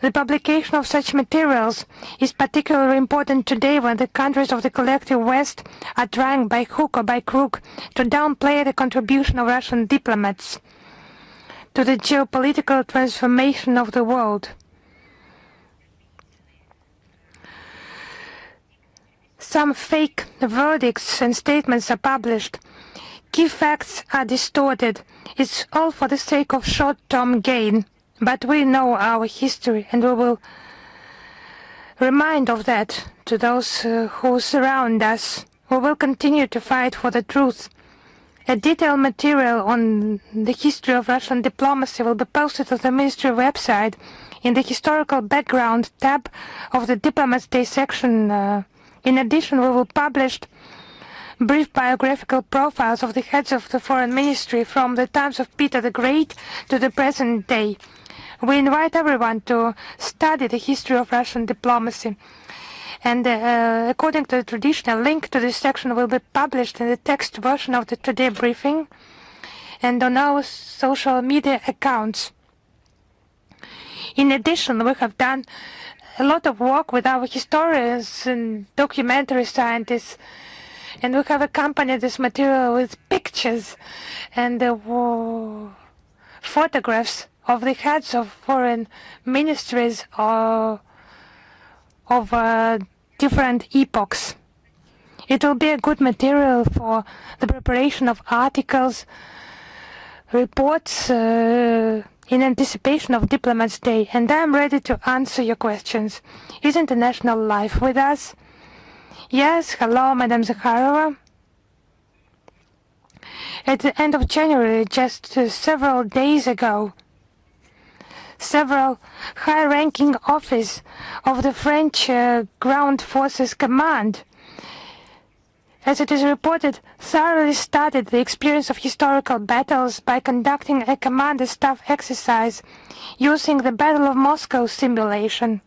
The publication of such materials is particularly important today when the countries of the collective West are trying by hook or by crook to downplay the contribution of Russian diplomats to the geopolitical transformation of the world. Some fake verdicts and statements are published. Key facts are distorted. It's all for the sake of short-term gain. But we know our history, and we will remind of that to those who surround us. We will continue to fight for the truth. A detailed material on the history of Russian diplomacy will be posted on the Ministry website in the Historical Background tab of the Diplomats' Day section. In addition, we will publish brief biographical profiles of the heads of the Foreign Ministry from the times of Peter the Great to the present day. We invite everyone to study the history of Russian diplomacy. And according to the tradition, a link to this section will be published in the text version of the Today briefing and on our social media accounts. In addition, we have done a lot of work with our historians and documentary scientists, and we have accompanied this material with pictures and photographs of the heads of foreign ministries of different epochs. It will be a good material for the preparation of articles, reports in anticipation of Diplomats' Day, and I am ready to answer your questions. Is international life with us? Yes, hello, Madam Zakharova. At the end of January, just several days ago, several high-ranking officers of the French Ground Forces Command, as it is reported, thoroughly studied the experience of historical battles by conducting a commander staff exercise using the Battle of Moscow simulation.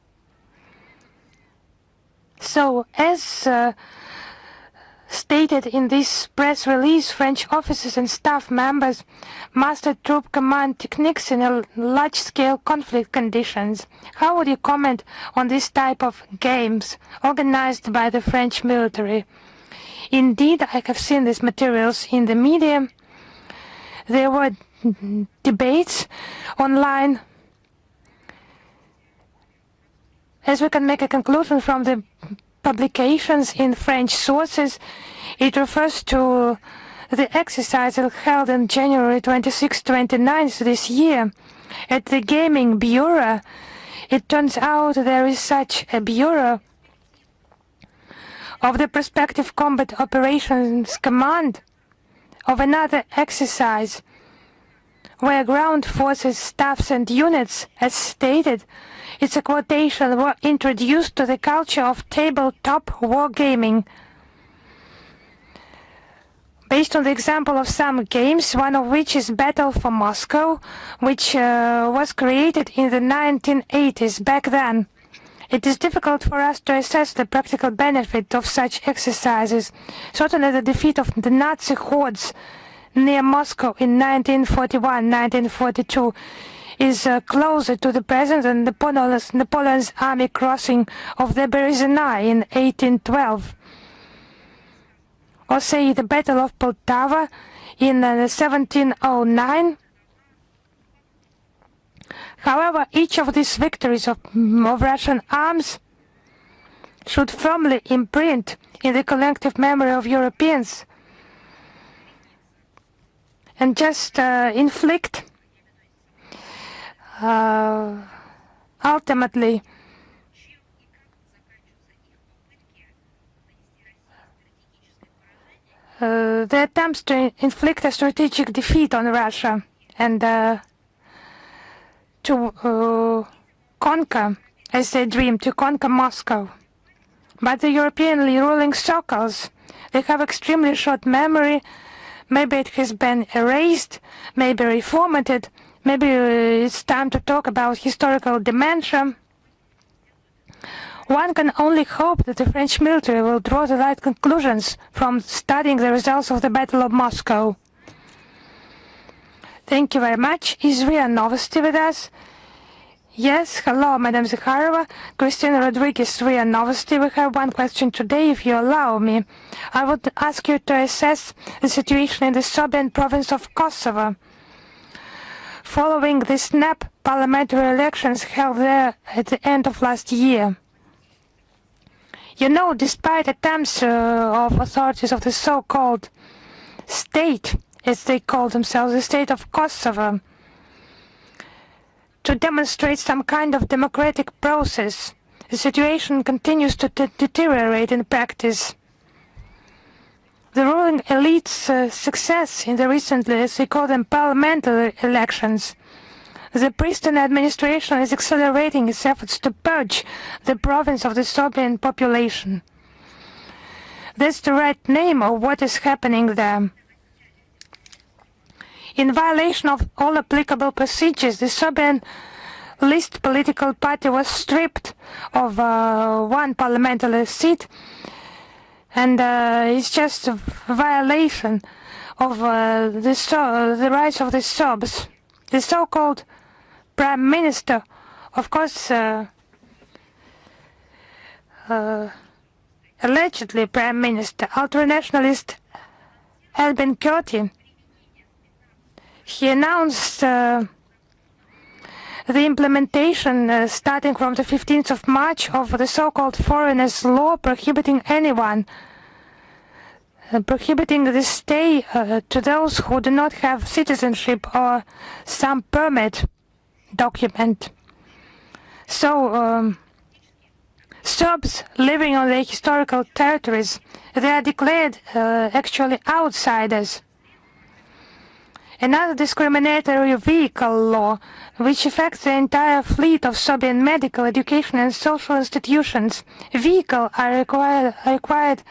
So, as stated in this press release, French officers and staff members mastered troop command techniques in large-scale conflict conditions. How would you comment on this type of games organized by the French military? Indeed, I have seen these materials in the media. There were debates online. As we can make a conclusion from the publications in French sources, it refers to the exercise held on January 26-29 this year at the Gaming Bureau. It turns out there is such a bureau of the Prospective Combat Operations Command of another exercise where ground forces, staffs and units, as stated, it's a quotation, were introduced to the culture of tabletop wargaming. Based on the example of some games, one of which is Battle for Moscow, which was created in the 1980s. Back then, it is difficult for us to assess the practical benefit of such exercises. Certainly the defeat of the Nazi hordes near Moscow in 1941-1942 is closer to the present than Napoleon's army crossing of the Berezina in 1812. Or say the Battle of Poltava in 1709. However, each of these victories of Russian arms should firmly imprint in the collective memory of Europeans and just inflict ultimately the attempts to inflict a strategic defeat on Russia and to conquer, as they dream, to conquer Moscow. But the European ruling circles, they have extremely short memory. Maybe it has been erased, maybe reformatted, maybe it's time to talk about historical dementia. One can only hope that the French military will draw the right conclusions from studying the results of the Battle of Moscow. Thank you very much. Is RIA Novosti with us? Yes, hello, Madam Zakharova. Christina Rodriguez, RIA Novosti. We have one question today, if you allow me. I would ask you to assess the situation in the Serbian province of Kosovo following the snap parliamentary elections held there at the end of last year. You know, despite attempts of authorities of the so-called state, as they call themselves, the state of Kosovo, to demonstrate some kind of democratic process, the situation continues to deteriorate in practice. The ruling elite's success in the recently, as they call them, parliamentary elections, the Pristina administration is accelerating its efforts to purge the province of the Serbian population. That's the right name of what is happening there. In violation of all applicable procedures, the Serbian list political party was stripped of one parliamentary seat, and it's just a violation of the rights of the Serbs. The so-called Prime Minister, of course, allegedly Prime Minister, ultranationalist Albin Kurti, he announced the implementation starting from the 15th of March of the so-called foreigners law prohibiting anyone, prohibiting the stay to those who do not have citizenship or some permit document. So Serbs living on their historical territories, they are declared actually outsiders. Another discriminatory vehicle law, which affects the entire fleet of Serbian medical, education and social institutions. Vehicles are required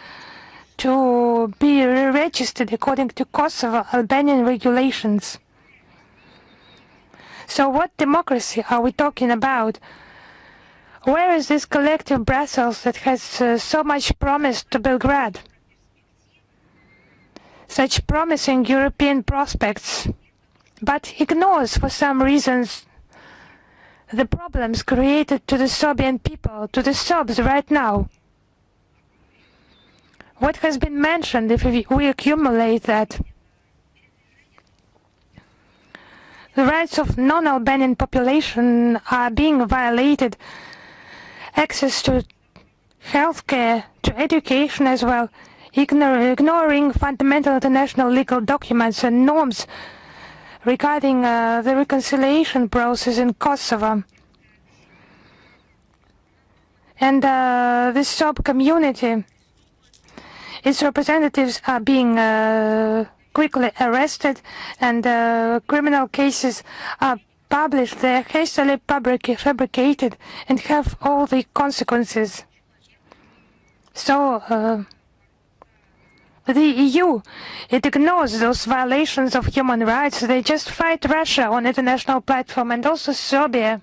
to be registered according to Kosovo Albanian regulations. So what democracy are we talking about? Where is this collective Brussels that has so much promised to Belgrade? Such promising European prospects, but ignores for some reasons the problems created to the Serbian people, to the Serbs right now. What has been mentioned, if we accumulate that, the rights of non-Albanian population are being violated, access to healthcare, to education as well, ignoring fundamental international legal documents and norms regarding the reconciliation process in Kosovo. And this Serb community, its representatives are being quickly arrested, and criminal cases are published. They are hastily fabricated and have all the consequences. So the EU, it ignores those violations of human rights. They just fight Russia on international platform, and also Serbia,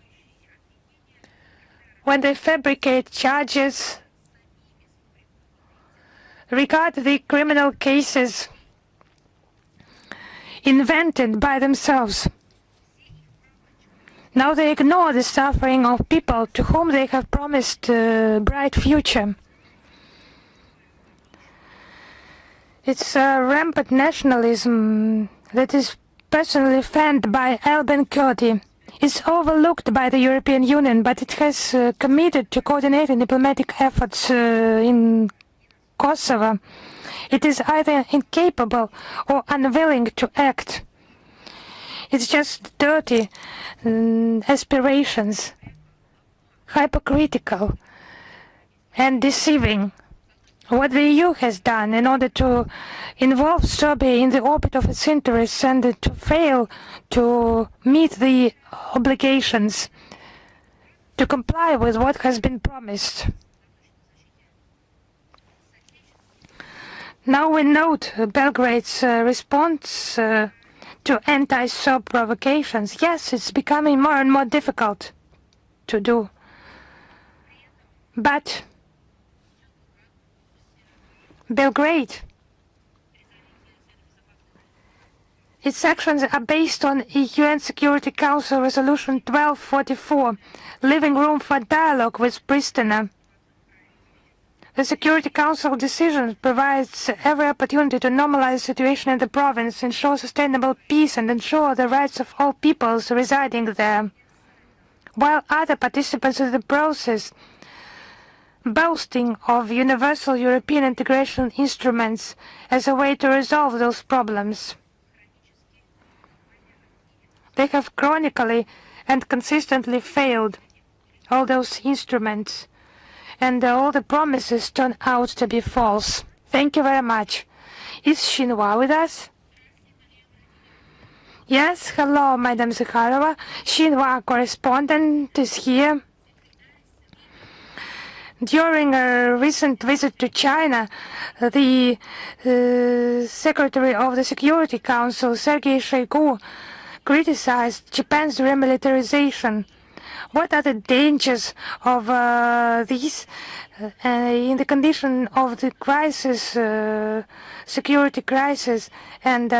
when they fabricate charges regarding the criminal cases invented by themselves. Now they ignore the suffering of people to whom they have promised a bright future. It's a rampant nationalism that is personally fanned by Alban Kurti. It's overlooked by the European Union, but it has committed to coordinating diplomatic efforts in Kosovo. It is either incapable or unwilling to act. It's just dirty aspirations, hypocritical and deceiving. What the EU has done in order to involve Serbia in the orbit of its interests and to fail to meet the obligations, to comply with what has been promised. Now we note Belgrade's response to anti-Serb provocations. Yes, it's becoming more and more difficult to do. But Belgrade, its actions are based on UN Security Council Resolution 1244, leaving room for dialogue with Pristina. The Security Council decision provides every opportunity to normalize the situation in the province, ensure sustainable peace and ensure the rights of all peoples residing there, while other participants in the process boasting of universal European integration instruments as a way to resolve those problems. They have chronically and consistently failed, all those instruments, and all the promises turn out to be false. Thank you very much. Is Xinhua with us? Yes, hello, Madam Zakharova. Xinhua correspondent is here. During a recent visit to China, the Secretary of the Security Council, Sergei Shoigu, criticized Japan's remilitarization. What are the dangers of these in the condition of the crisis, security crisis, and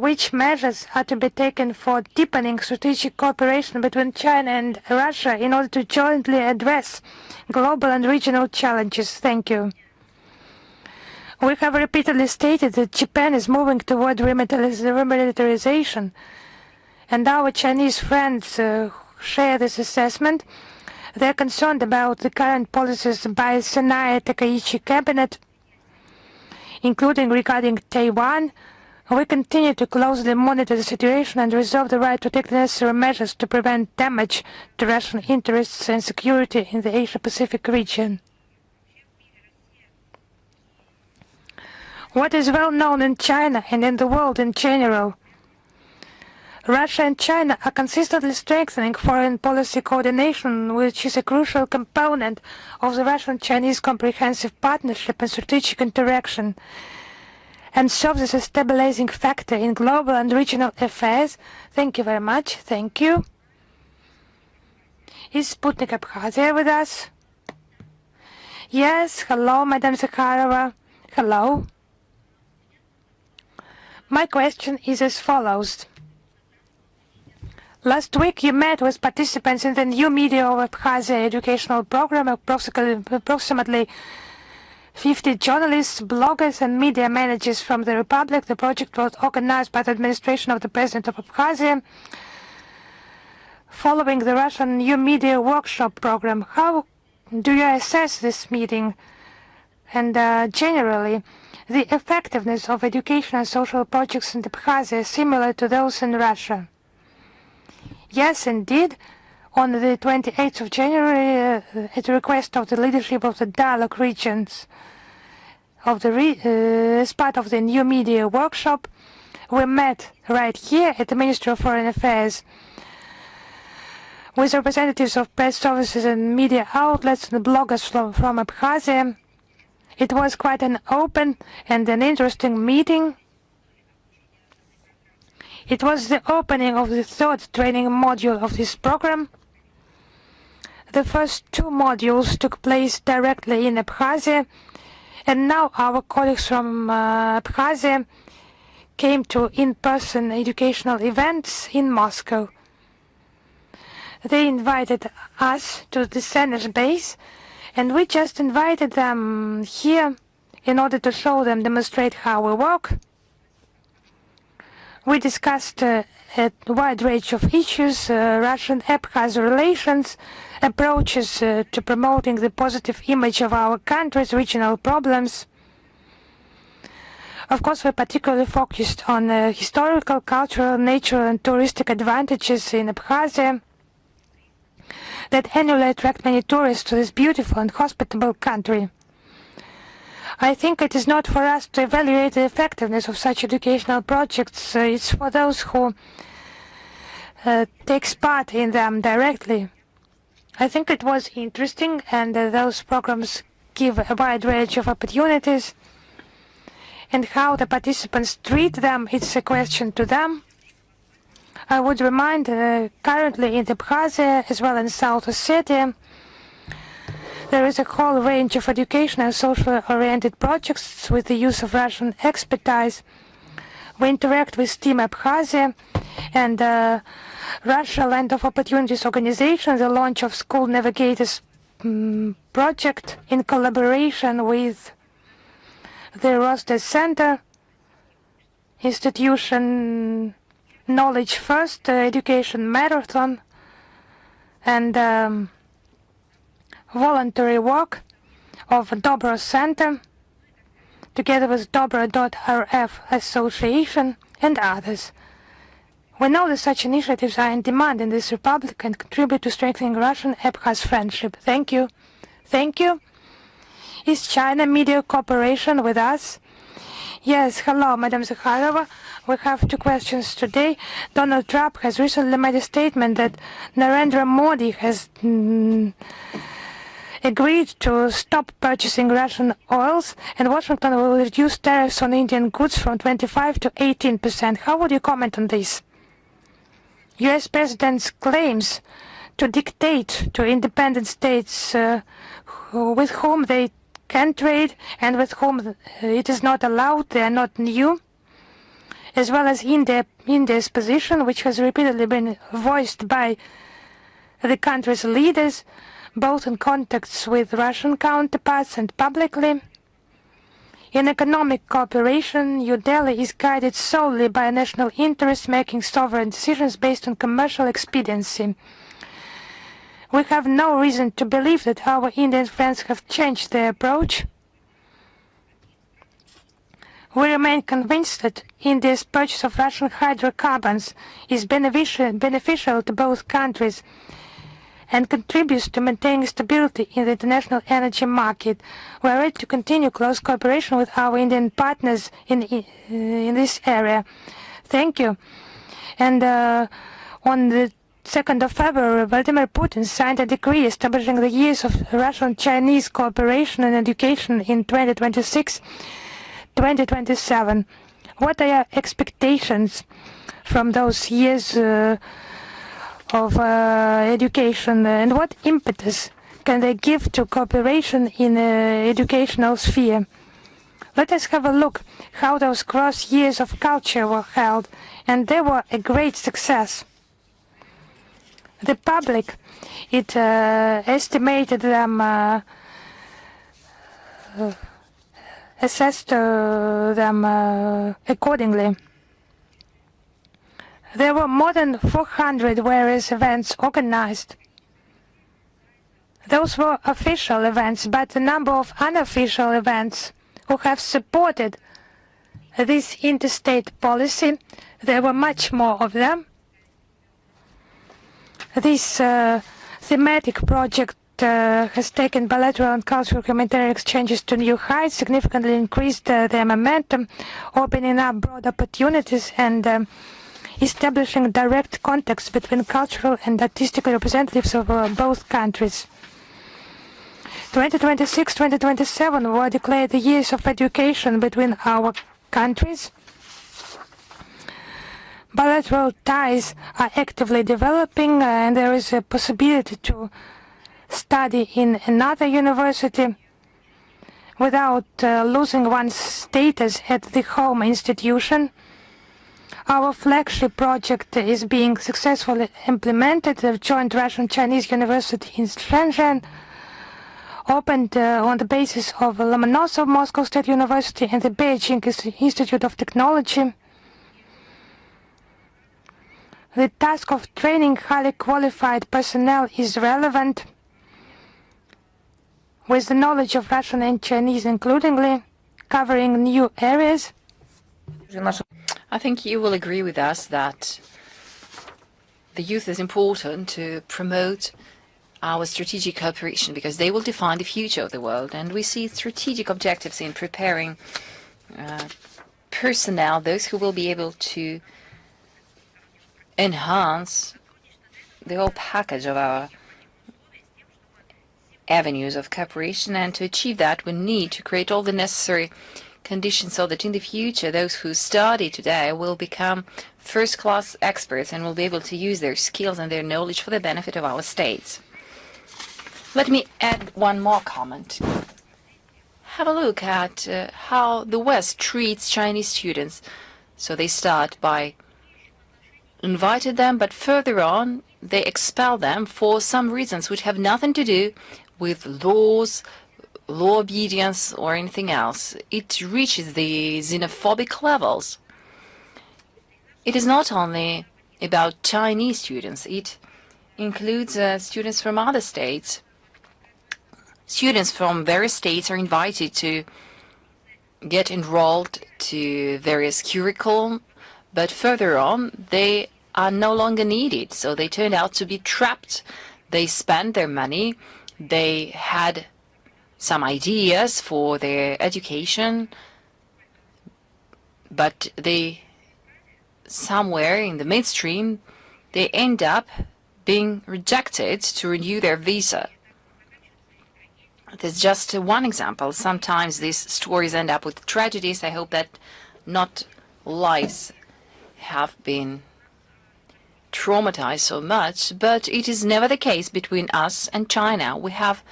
which measures are to be taken for deepening strategic cooperation between China and Russia in order to jointly address global and regional challenges? Thank you. We have repeatedly stated that Japan is moving toward remilitarization, and our Chinese friends share this assessment. They are concerned about the current policies by Senai Takaichi cabinet, including regarding Taiwan. We continue to closely monitor the situation and reserve the right to take the necessary measures to prevent damage to Russian interests and security in the Asia-Pacific region. What is well known in China and in the world in general Russia and China are consistently strengthening foreign policy coordination, which is a crucial component of the Russian-Chinese comprehensive partnership and strategic interaction, and serves as a stabilizing factor in global and regional affairs. Thank you very much. Thank you. Is Sputnik Abkhazia with us? Yes. Hello, Madam Zakharova. Hello. My question is as follows. Last week you met with participants in the new Media of Abkhazia educational program. Approximately 50 journalists, bloggers and media managers from the Republic. The project was organized by the administration of the President of Abkhazia following the Russian New Media Workshop program. How do you assess this meeting and generally the effectiveness of education and social projects in Abkhazia similar to those in Russia? Yes, indeed. On the 28th of January, at the request of the leadership of the dialogue regions as part of the new media workshop, we met right here at the Ministry of Foreign Affairs with representatives of press services and media outlets and bloggers from Abkhazia. It was quite an open and an interesting meeting. It was the opening of the third training module of this program. The first two modules took place directly in Abkhazia, and now our colleagues from Abkhazia came to in-person educational events in Moscow. They invited us to the center's base, and we just invited them here in order to show them, demonstrate how we work. We discussed a wide range of issues, Russian-Abkhaz relations, approaches to promoting the positive image of our country's regional problems. Of course, we particularly focused on historical, cultural, natural and touristic advantages in Abkhazia that annually attract many tourists to this beautiful and hospitable country. I think it is not for us to evaluate the effectiveness of such educational projects. It's for those who takes part in them directly. I think it was interesting, and those programs give a wide range of opportunities. And how the participants treat them, it's a question to them. I would remind currently in Abkhazia as well in South Ossetia, there is a whole range of educational and social-oriented projects with the use of Russian expertise. We interact with Team Abkhazia and Russia Land of Opportunities organization, the launch of School Navigators project in collaboration with the Rostes Center Institution, Knowledge First Education Marathon, and voluntary work of Dobro Center, together with Dobro.rf Association and others. We know that such initiatives are in demand in this republic and contribute to strengthening Russian-Abkhaz friendship. Thank you. Thank you. Is China Media Cooperation with us? Yes, hello, Madam Zakharova. We have two questions today. Donald Trump has recently made a statement that Narendra Modi has agreed to stop purchasing Russian oils, and Washington will reduce tariffs on Indian goods from 25% to 18%. How would you comment on this? U.S. President's claims to dictate to independent states with whom they can trade and with whom it is not allowed, they are not new, as well as India's position, which has repeatedly been voiced by the country's leaders, both in contacts with Russian counterparts and publicly. In economic cooperation, New Delhi is guided solely by national interests, making sovereign decisions based on commercial expediency. We have no reason to believe that our Indian friends have changed their approach. We remain convinced that India's purchase of Russian hydrocarbons is beneficial to both countries and contributes to maintaining stability in the international energy market. We are ready to continue close cooperation with our Indian partners in this area. Thank you. And on the 2nd of February, Vladimir Putin signed a decree establishing the years of Russian-Chinese cooperation in education in 2026-2027. What are your expectations from those years of education, and what impetus can they give to cooperation in the educational sphere? Let us have a look how those cross years of culture were held, and they were a great success. The public, it estimated them, assessed them accordingly. There were more than 400 various events organized. Those were official events, but the number of unofficial events who have supported this interstate policy, there were much more of them. This thematic project has taken bilateral and cultural humanitarian exchanges to new heights, significantly increased their momentum, opening up broad opportunities and establishing direct contacts between cultural and artistic representatives of both countries. 2026-2027 were declared the years of education between our countries. Bilateral ties are actively developing, and there is a possibility to study in another university without losing one's status at the home institution. Our flagship project is being successfully implemented. The joint Russian-Chinese University in Shenzhen opened on the basis of Lomonosov Moscow State University and the Beijing Institute of Technology. The task of training highly qualified personnel is relevant, with the knowledge of Russian and Chinese includingly, covering new areas. I think you will agree with us that the youth is important to promote our strategic cooperation because they will define the future of the world, and we see strategic objectives in preparing personnel, those who will be able to enhance the whole package of our avenues of cooperation, and to achieve that we need to create all the necessary conditions so that in the future those who study today will become first-class experts and will be able to use their skills and their knowledge for the benefit of our states. Let me add one more comment. Have a look at how the West treats Chinese students. So they start by inviting them, but further on they expel them for some reasons which have nothing to do with laws, law obedience or anything else. It reaches the xenophobic levels. It is not only about Chinese students, it includes students from other states. Students from various states are invited to get enrolled to various curriculum, but further on they are no longer needed, so they turned out to be trapped. They spent their money, they had some ideas for their education, but they somewhere in the midstream they end up being rejected to renew their visa. There's just one example. Sometimes these stories end up with tragedies. I hope that not lives have been traumatized so much, but it is never the case between us and China. We have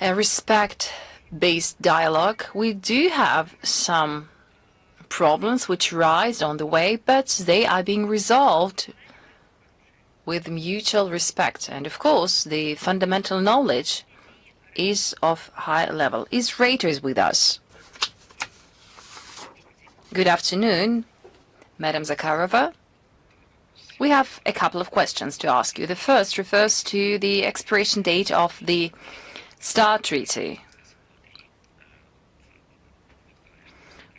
a respect-based dialogue. We do have some problems which rise on the way, but they are being resolved with mutual respect. And of course, the fundamental knowledge is of high level. Is Reuters with us? Good afternoon, Madam Zakharova. We have a couple of questions to ask you. The first refers to the expiration date of the START Treaty.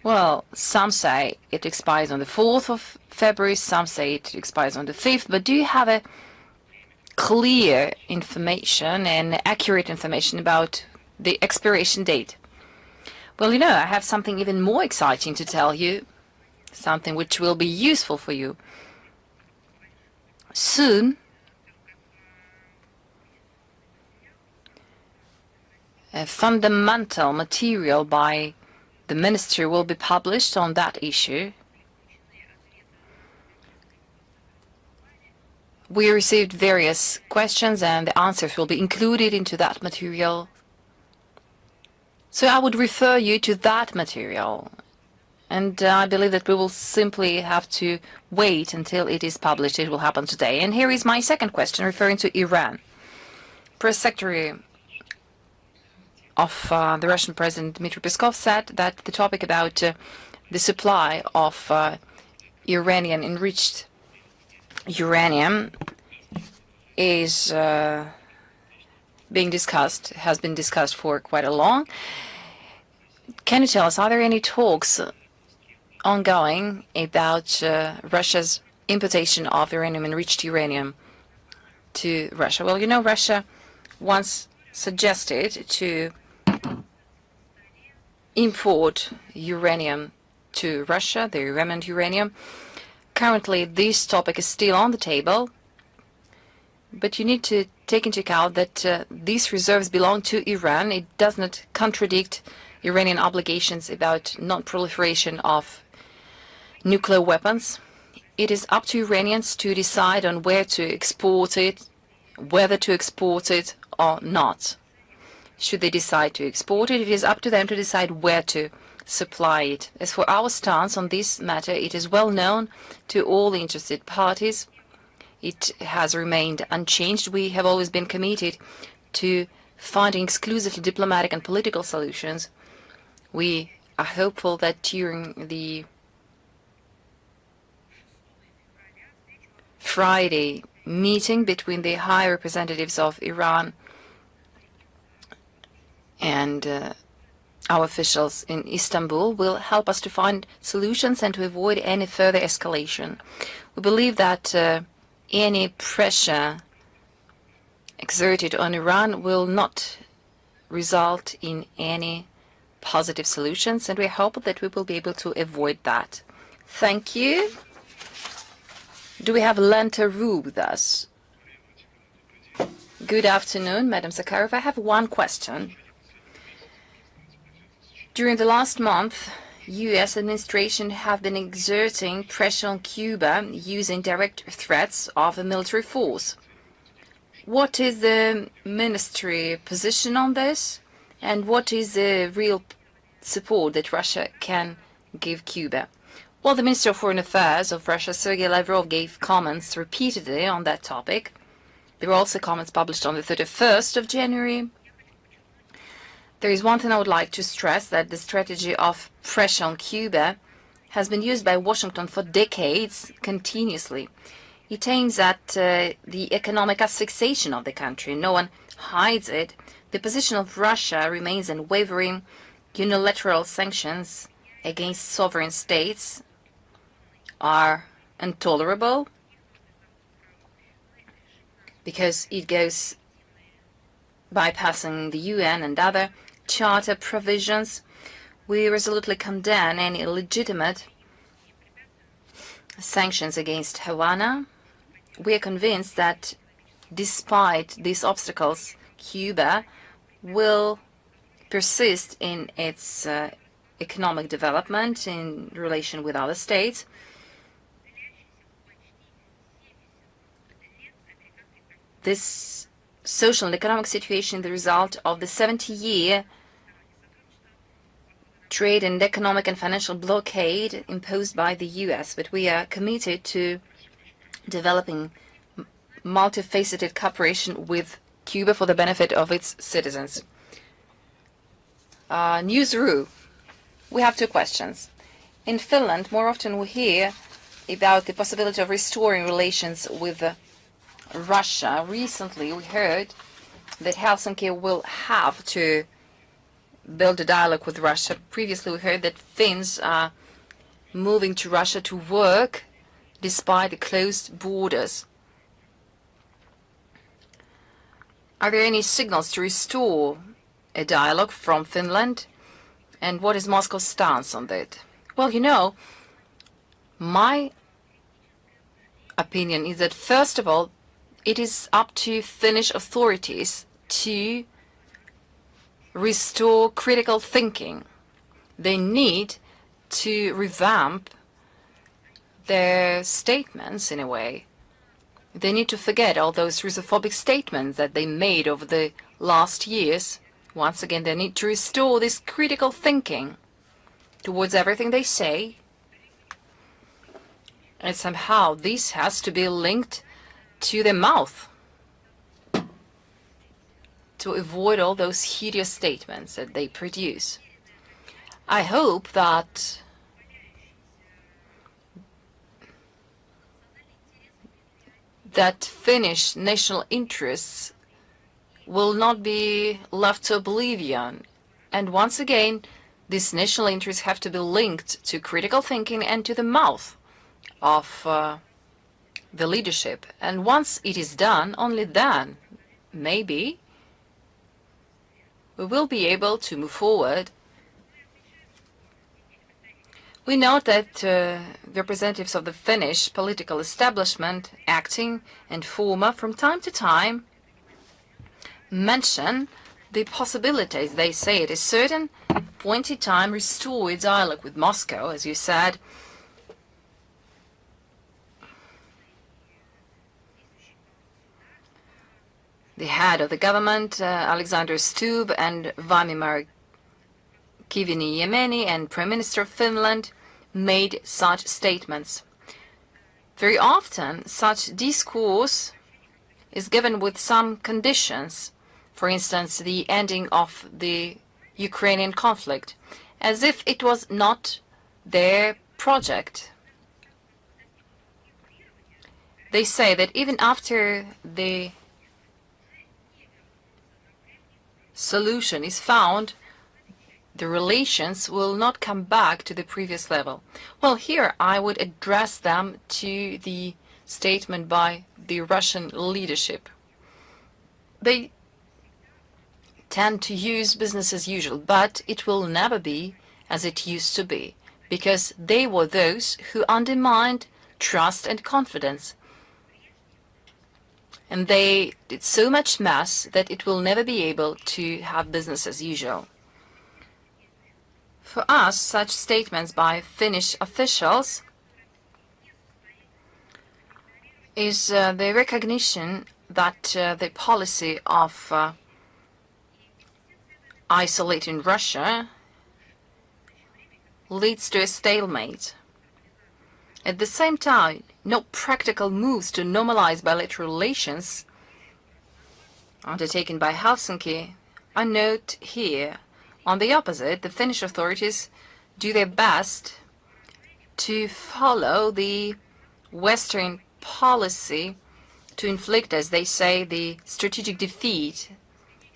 Well, some say it expires on the 4th of February, some say it expires on the 5th, but do you have a clear information and accurate information about the expiration date? Well, you know, I have something even more exciting to tell you. something which will be useful for you. Soon, a fundamental material by the ministry will be published on that issue. We received various questions and the answers will be included into that material. So I would refer you to that material. And I believe that we will simply have to wait until it is published. It will happen today. And here is my second question referring to Iran. Press Secretary of the Russian President Dmitry Peskov said that the topic about the supply of Iranian enriched uranium is being discussed, has been discussed for quite a long. Can you tell us, are there any talks ongoing about Russia's importation of uranium, enriched uranium, to Russia? Well, you know, Russia once suggested to import uranium to Russia, the remnant uranium. Currently, this topic is still on the table, but you need to take into account that these reserves belong to Iran. It does not contradict Iranian obligations about non-proliferation of nuclear weapons. It is up to Iranians to decide on where to export it, whether to export it or not. Should they decide to export it, it is up to them to decide where to supply it. As for our stance on this matter, it is well known to all the interested parties. It has remained unchanged. We have always been committed to finding exclusively diplomatic and political solutions. We are hopeful that during the Friday meeting between the high representatives of Iran and our officials in Istanbul will help us to find solutions and to avoid any further escalation. We believe that any pressure exerted on Iran will not result in any positive solutions, and we hope that we will be able to avoid that. Thank you. Do we have Lenta Ru with us? Good afternoon, Madam Zakharova. I have one question. During the last month, U.S. administration have been exerting pressure on Cuba using direct threats of a military force. What is the ministry position on this, and what is the real support that Russia can give Cuba? Well, the Minister of Foreign Affairs of Russia, Sergei Lavrov, gave comments repeatedly on that topic. There were also comments published on the 31st of January. There is one thing I would like to stress, that the strategy of pressure on Cuba has been used by Washington for decades continuously. It aims at the economic asphyxiation of the country. No one hides it. The position of Russia remains unwavering. Unilateral sanctions against sovereign states are intolerable because it goes bypassing the UN and other charter provisions. We resolutely condemn any illegitimate sanctions against Havana. We are convinced that despite these obstacles, Cuba will persist in its economic development in relation with other states. This social and economic situation is the result of the 70-year trade and economic and financial blockade imposed by the U.S., but we are committed to developing multifaceted cooperation with Cuba for the benefit of its citizens. Newsroom. We have two questions. In Finland, more often we hear about the possibility of restoring relations with Russia. Recently, we heard that Helsinki will have to build a dialogue with Russia. Previously, we heard that Finns are moving to Russia to work despite the closed borders. Are there any signals to restore a dialogue from Finland? And what is Moscow's stance on that? Well, you know, My opinion is that, first of all, it is up to Finnish authorities to restore critical thinking. They need to revamp their statements in a way. They need to forget all those Russophobic statements that they made over the last years. Once again, they need to restore this critical thinking towards everything they say. And somehow this has to be linked to their mouth to avoid all those hideous statements that they produce. I hope that Finnish national interests will not be left to oblivion. And once again, these national interests have to be linked to critical thinking and to the mouth of the leadership. And once it is done, only then, maybe, we will be able to move forward. We note that representatives of the Finnish political establishment, acting and former, from time to time, mention the possibilities, they say, at a certain point in time, restore a dialogue with Moscow, as you said. The head of the government, Alexander Stubb, and Vladimir Kiviniemi, and Prime Minister of Finland, made such statements. Very often, such discourse is given with some conditions. For instance, the ending of the Ukrainian conflict, as if it was not their project. They say that even after the solution is found, the relations will not come back to the previous level. Well, here I would address them to the statement by the Russian leadership. They tend to use business as usual, but it will never be as it used to be, because they were those who undermined trust and confidence. And they did so much mess that it will never be able to have business as usual. For us, such statements by Finnish officials is the recognition that the policy of isolating Russia leads to a stalemate. At the same time, no practical moves to normalize bilateral relations undertaken by Helsinki are noted here. On the opposite, the Finnish authorities do their best to follow the Western policy to inflict, as they say, the strategic defeat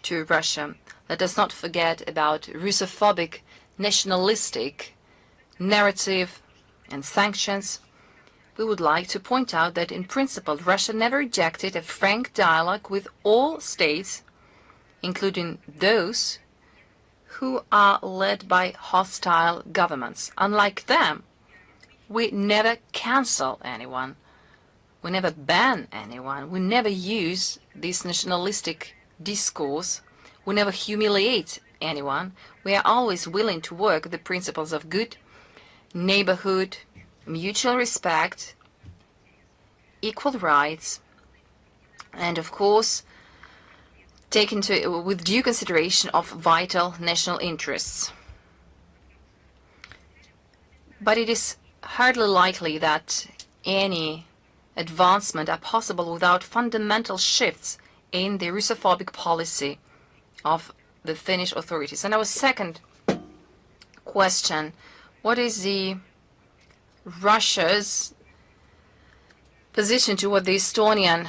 to Russia. Let us not forget about Russophobic, nationalistic narrative and sanctions. We would like to point out that in principle, Russia never rejected a frank dialogue with all states, including those who are led by hostile governments. Unlike them, we never cancel anyone. We never ban anyone. We never use this nationalistic discourse. We never humiliate anyone. We are always willing to work the principles of good neighborhood, mutual respect, equal rights, and of course, taken with due consideration of vital national interests. But it is hardly likely that any advancement are possible without fundamental shifts in the Russophobic policy of the Finnish authorities. And our second question, what is the Russia's position toward the Estonian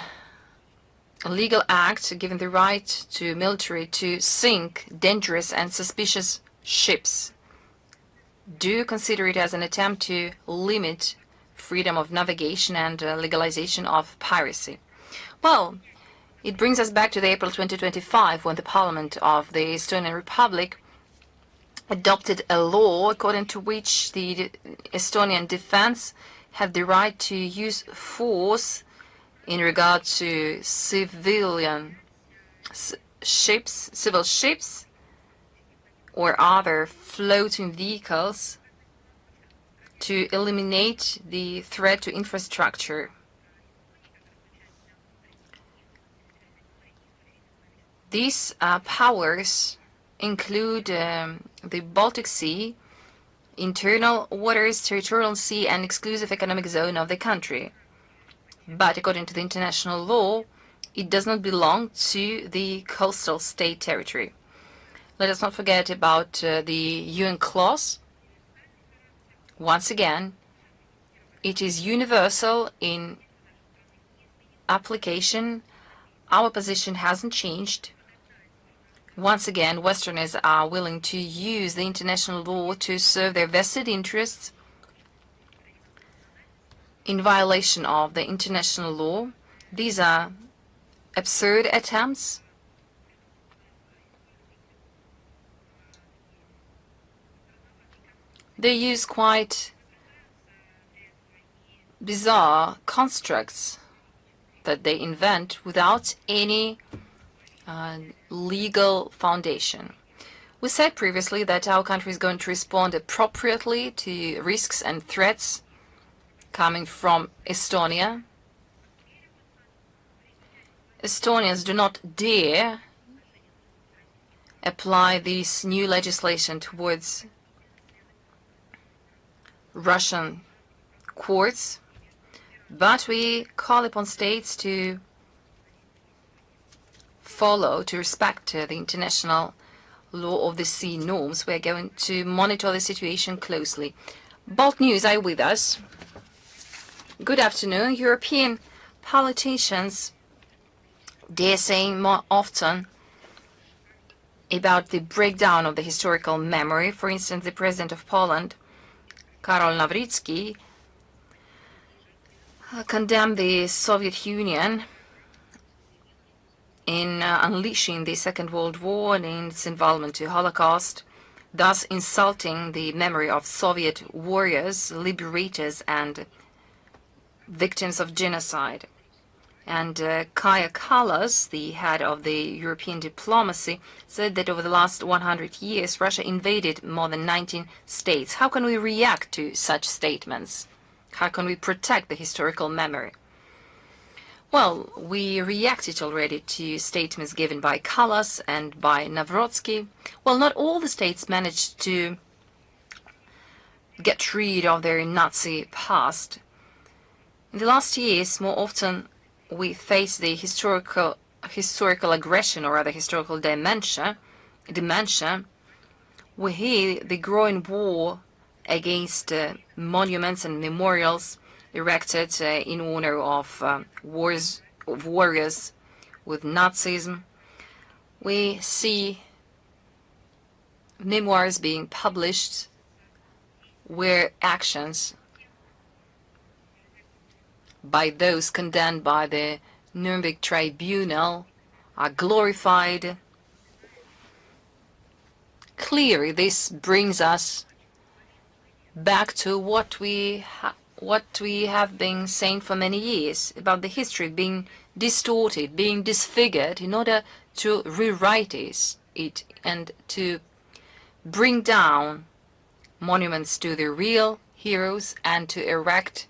legal act giving the right to military to sink dangerous and suspicious ships? Do you consider it as an attempt to limit freedom of navigation and legalization of piracy? Well, it brings us back to the April 2025, when the Parliament of the Estonian Republic adopted a law according to which the Estonian defense have the right to use force in regard to civil ships or other floating vehicles to eliminate the threat to infrastructure. These powers include the Baltic Sea, internal waters, territorial sea, and exclusive economic zone of the country. But according to the international law, it does not belong to the coastal state territory. Let us not forget about the UN clause. Once again, it is universal in application. Our position hasn't changed. Once again, Westerners are willing to use the international law to serve their vested interests in violation of the international law. These are absurd attempts. They use quite bizarre constructs that they invent without any legal foundation. We said previously that our country is going to respond appropriately to risks and threats coming from Estonia. Estonians do not dare apply this new legislation towards Russian courts, but we call upon states to follow, to respect the international law of the sea norms. We are going to monitor the situation closely. Bold News, are you with us? Good afternoon. European politicians, they're saying more often about the breakdown of the historical memory. For instance, the president of Poland, Karol Nawrocki, condemned the Soviet Union in unleashing the Second World War and in its involvement to Holocaust, thus insulting the memory of Soviet warriors, liberators, and victims of genocide. And Kaja Kallas, the head of the European diplomacy, said that over the last 100 years, Russia invaded more than 19 states. How can we react to such statements? How can we protect the historical memory? Well, we reacted already to statements given by Kallas and by Nawrocki. Well, not all the states managed to get rid of their Nazi past. In the last years, more often we face the historical aggression, or rather historical dementia. We hear the growing war against monuments and memorials erected in honor of warriors with Nazism. We see memoirs being published where actions by those condemned by the Nuremberg Tribunal are glorified. Clearly, this brings us back to what we have been saying for many years about the history being distorted, being disfigured in order to rewrite it and to bring down monuments to the real heroes and to erect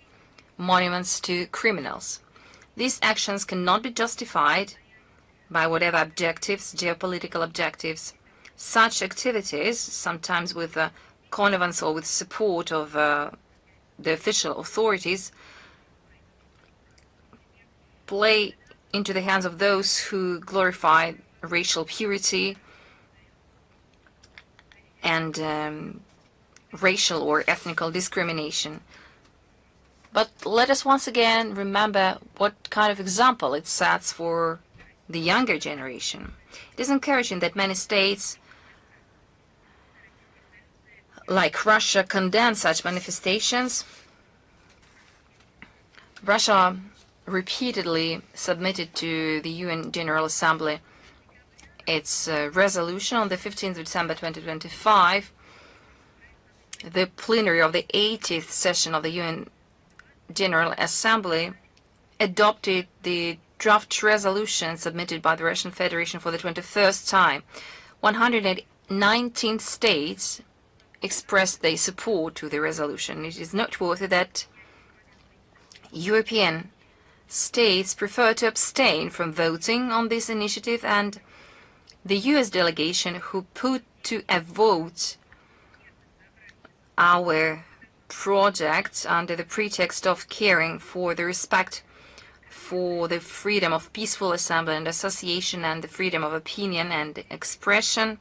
monuments to criminals. These actions cannot be justified by whatever objectives, geopolitical objectives. Such activities, sometimes with connivance or with support of the official authorities, play into the hands of those who glorify racial purity and racial or ethnical discrimination. But let us once again remember what kind of example it sets for the younger generation. It is encouraging that many states, like Russia, condemn such manifestations. Russia repeatedly submitted to the UN General Assembly its resolution on the 15th of December 2025. The plenary of the 80th session of the UN General Assembly adopted the draft resolution submitted by the Russian Federation for the 21st time. 119 states expressed their support to the resolution. It is noteworthy that European states prefer to abstain from voting on this initiative, and the US delegation, who put to a vote our project under the pretext of caring for the respect for the freedom of peaceful assembly and association and the freedom of opinion and expression,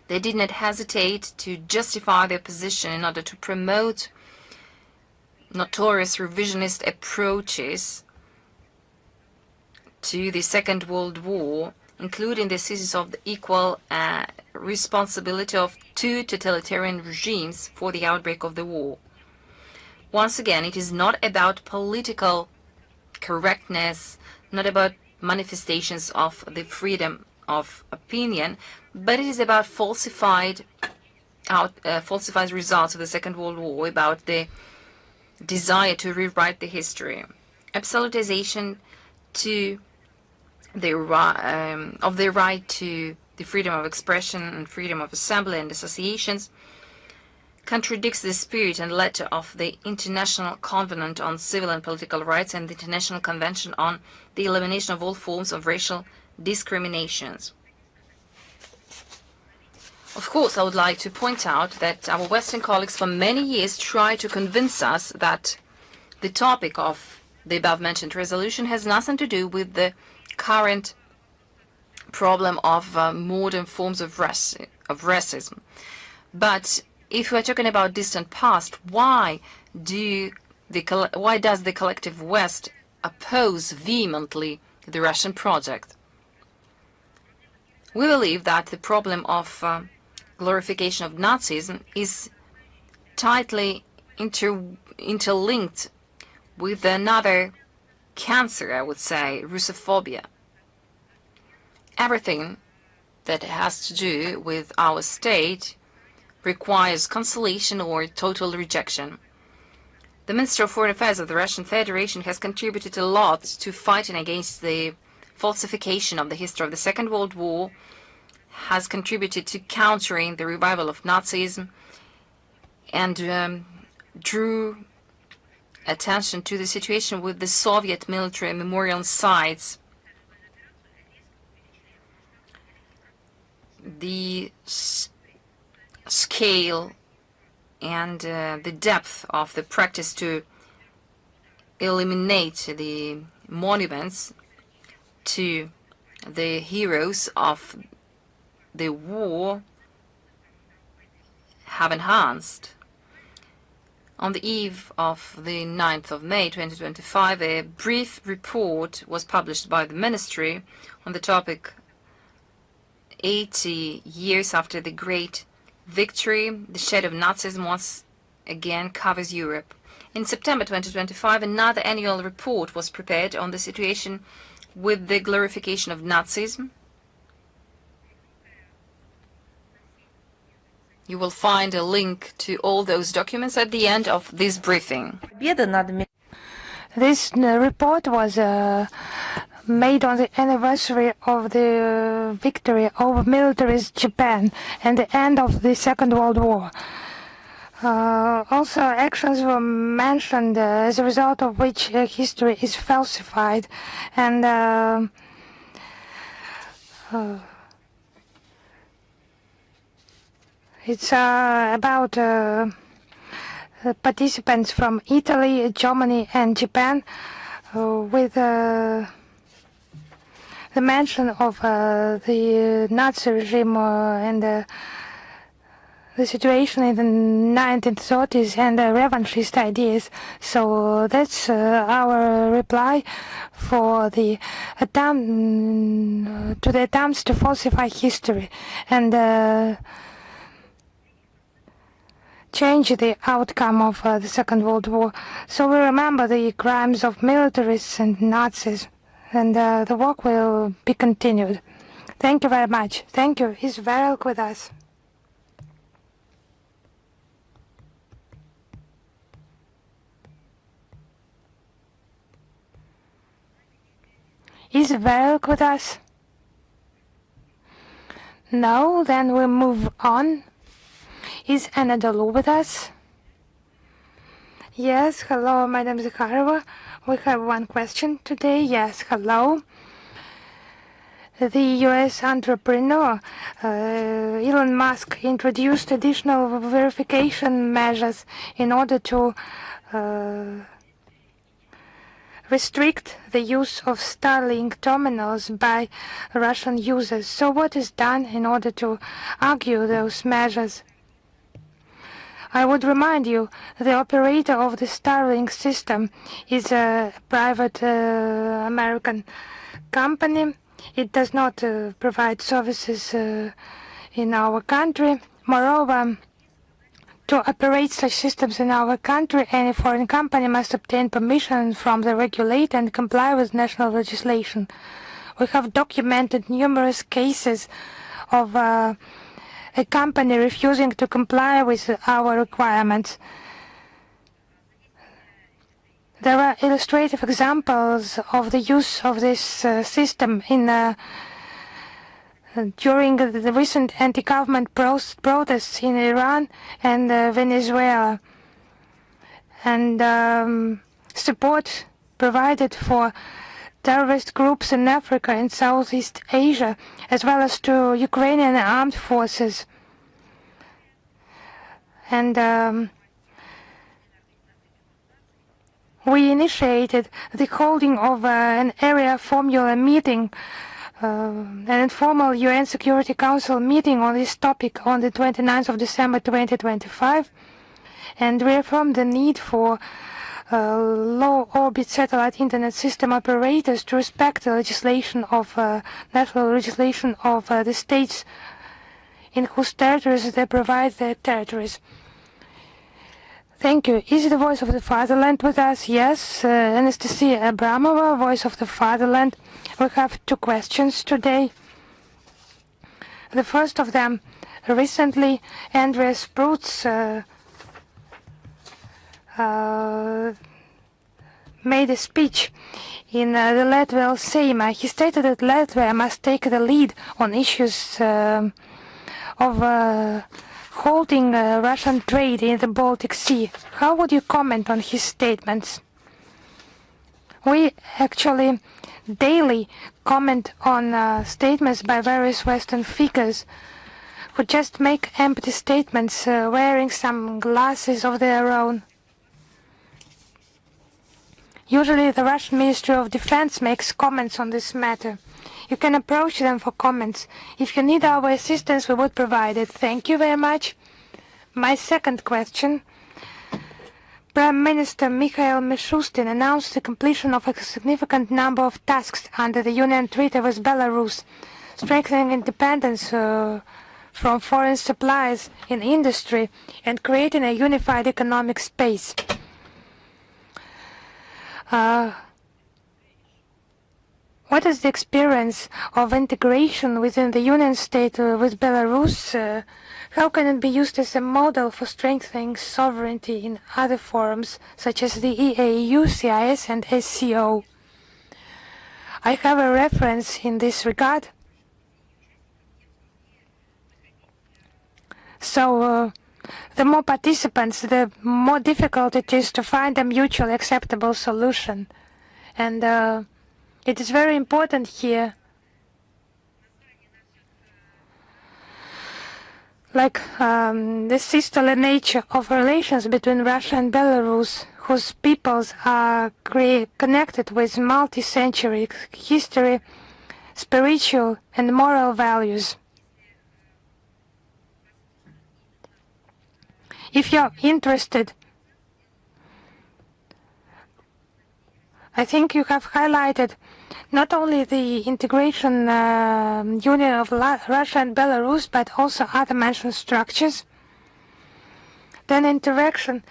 they did not hesitate to justify their position in order to promote notorious revisionist approaches to the Second World War, including the thesis of the equal responsibility of two totalitarian regimes for the outbreak of the war. Once again, it is not about political correctness, not about manifestations of the freedom of opinion, but it is about falsified results of the Second World War, about the desire to rewrite the history, absolutization to the of the right to the freedom of expression and freedom of assembly and associations, contradicts the spirit and letter of the International Covenant on Civil and Political Rights and the International Convention on the Elimination of All Forms of Racial Discriminations. Of course, I would like to point out that our Western colleagues for many years tried to convince us that the topic of the above-mentioned resolution has nothing to do with the current problem of modern forms of racism. But if we are talking about distant past, why does the collective West oppose vehemently the Russian project? We believe that the problem of glorification of Nazism is tightly interlinked with another cancer, I would say, Russophobia. Everything that has to do with our state requires cancellation or total rejection. The Minister of Foreign Affairs of the Russian Federation has contributed a lot to fighting against the falsification of the history of the Second World War, has contributed to countering the revival of Nazism, and drew attention to the situation with the Soviet military memorial sites. The scale and the depth of the practice to eliminate the monuments to the heroes of the war have enhanced. On the eve of the 9th of May 2025, a brief report was published by the Ministry on the topic 80 years after the Great Victory, the shadow of Nazism once again covers Europe. In September 2025, another annual report was prepared on the situation with the glorification of Nazism. You will find a link to all those documents at the end of this briefing. This report was made on the anniversary of the victory over militarist Japan and the end of the Second World War. Also, actions were mentioned as a result of which history is falsified, and it's about participants from Italy, Germany, and Japan, with the mention of the Nazi regime and the situation in the 1930s and the revanchist ideas. So that's our reply for the attempt to the attempts to falsify history and change the outcome of the Second World War. So we remember the crimes of militarists and Nazis, and the work will be continued. Thank you very much. Thank you. Is Verilk with us? Is Verilk with us? No, then we move on. Is Anadolu with us? Yes, hello, Madam Zakharova. We have one question today. Yes, hello. The U.S. entrepreneur Elon Musk introduced additional verification measures in order to restrict the use of Starlink terminals by Russian users. So what is done in order to argue those measures? I would remind you, the operator of the Starlink system is a private American company. It does not provide services in our country. Moreover, to operate such systems in our country, any foreign company must obtain permission from the regulator and comply with national legislation. We have documented numerous cases of a company refusing to comply with our requirements. There are illustrative examples of the use of this system during the recent anti-government protests in Iran and Venezuela, and support provided for terrorist groups in Africa and Southeast Asia, as well as to Ukrainian armed forces. And we initiated the holding of an area formula meeting, an informal UN Security Council meeting on this topic on the 29th of December 2025, and reaffirmed the need for low-orbit satellite internet system operators to respect the legislation of national legislation of the states in whose territories they provide their territories. Thank you. Is the Voice of the Fatherland with us? Yes. Anastasia Abramova, Voice of the Fatherland. We have two questions today. The first of them, recently Andreas Prūts made a speech in the Latvian Seima. He stated that Latvia must take the lead on issues of holding Russian trade in the Baltic Sea. How would you comment on his statements? We actually daily comment on statements by various Western figures who just make empty statements wearing some glasses of their own. Usually the Russian Ministry of Defense makes comments on this matter. You can approach them for comments. If you need our assistance, we would provide it. Thank you very much. My second question. Prime Minister Mikhail Mishustin announced the completion of a significant number of tasks under the Union Treaty with Belarus, strengthening independence from foreign supplies in industry and creating a unified economic space. What is the experience of integration within the Union State with Belarus? How can it be used as a model for strengthening sovereignty in other forums, such as the EAU, CIS, and SCO? I have a reference in this regard. So, the more participants, the more difficult it is to find a mutually acceptable solution. And it is very important here, like the sisterly nature of relations between Russia and Belarus, whose peoples are connected with multi-century history, spiritual and moral values. If you're interested, I think you have highlighted not only the integration union of Russia and Belarus, but also other mentioned structures. Then interaction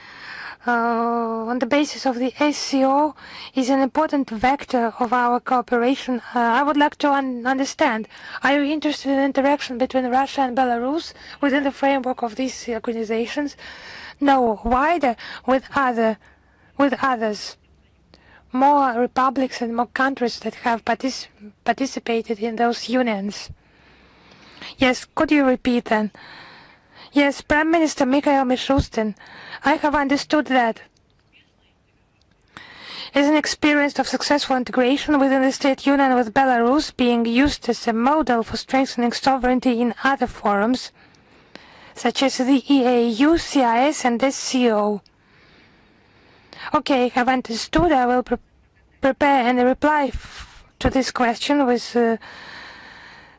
on the basis of the SCO is an important vector of our cooperation. I would like to understand, are you interested in interaction between Russia and Belarus within the framework of these organizations? No, wider with others. more republics and more countries that have participated in those unions. Yes, could you repeat then? Yes, Prime Minister Mikhail Mishustin, I have understood that. As an experience of successful integration within the state union with Belarus being used as a model for strengthening sovereignty in other forums, such as the EAU, CIS and SCO. Okay, I have understood. I will prepare and reply to this question with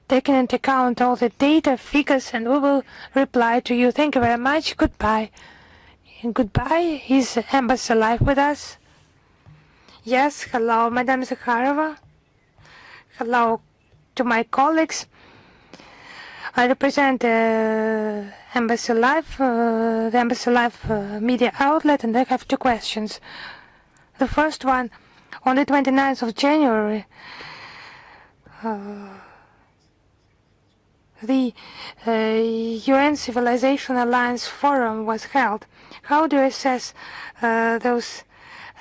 taking into account all the data, figures, and we will reply to you. Thank you very much. Goodbye. And goodbye. Is Embassy alive with us? Yes. Hello, Madam Zakharova. Hello to my colleagues. I represent Embassy Live, the Embassy Live media outlet, and I have two questions. The first one, on the 29th of January, the UN Civilization Alliance Forum was held. How do you assess those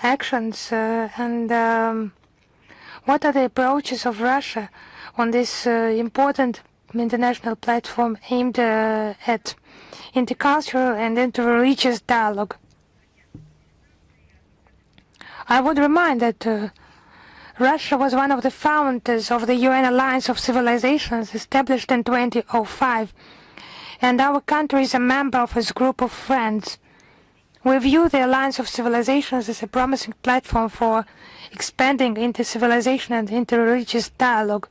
actions and what are the approaches of Russia on this important international platform aimed at intercultural and interreligious dialogue? I would remind that Russia was one of the founders of the UN Alliance of Civilizations established in 2005, and our country is a member of its group of friends. We view the Alliance of Civilizations as a promising platform for expanding inter-civilization and interreligious dialogue.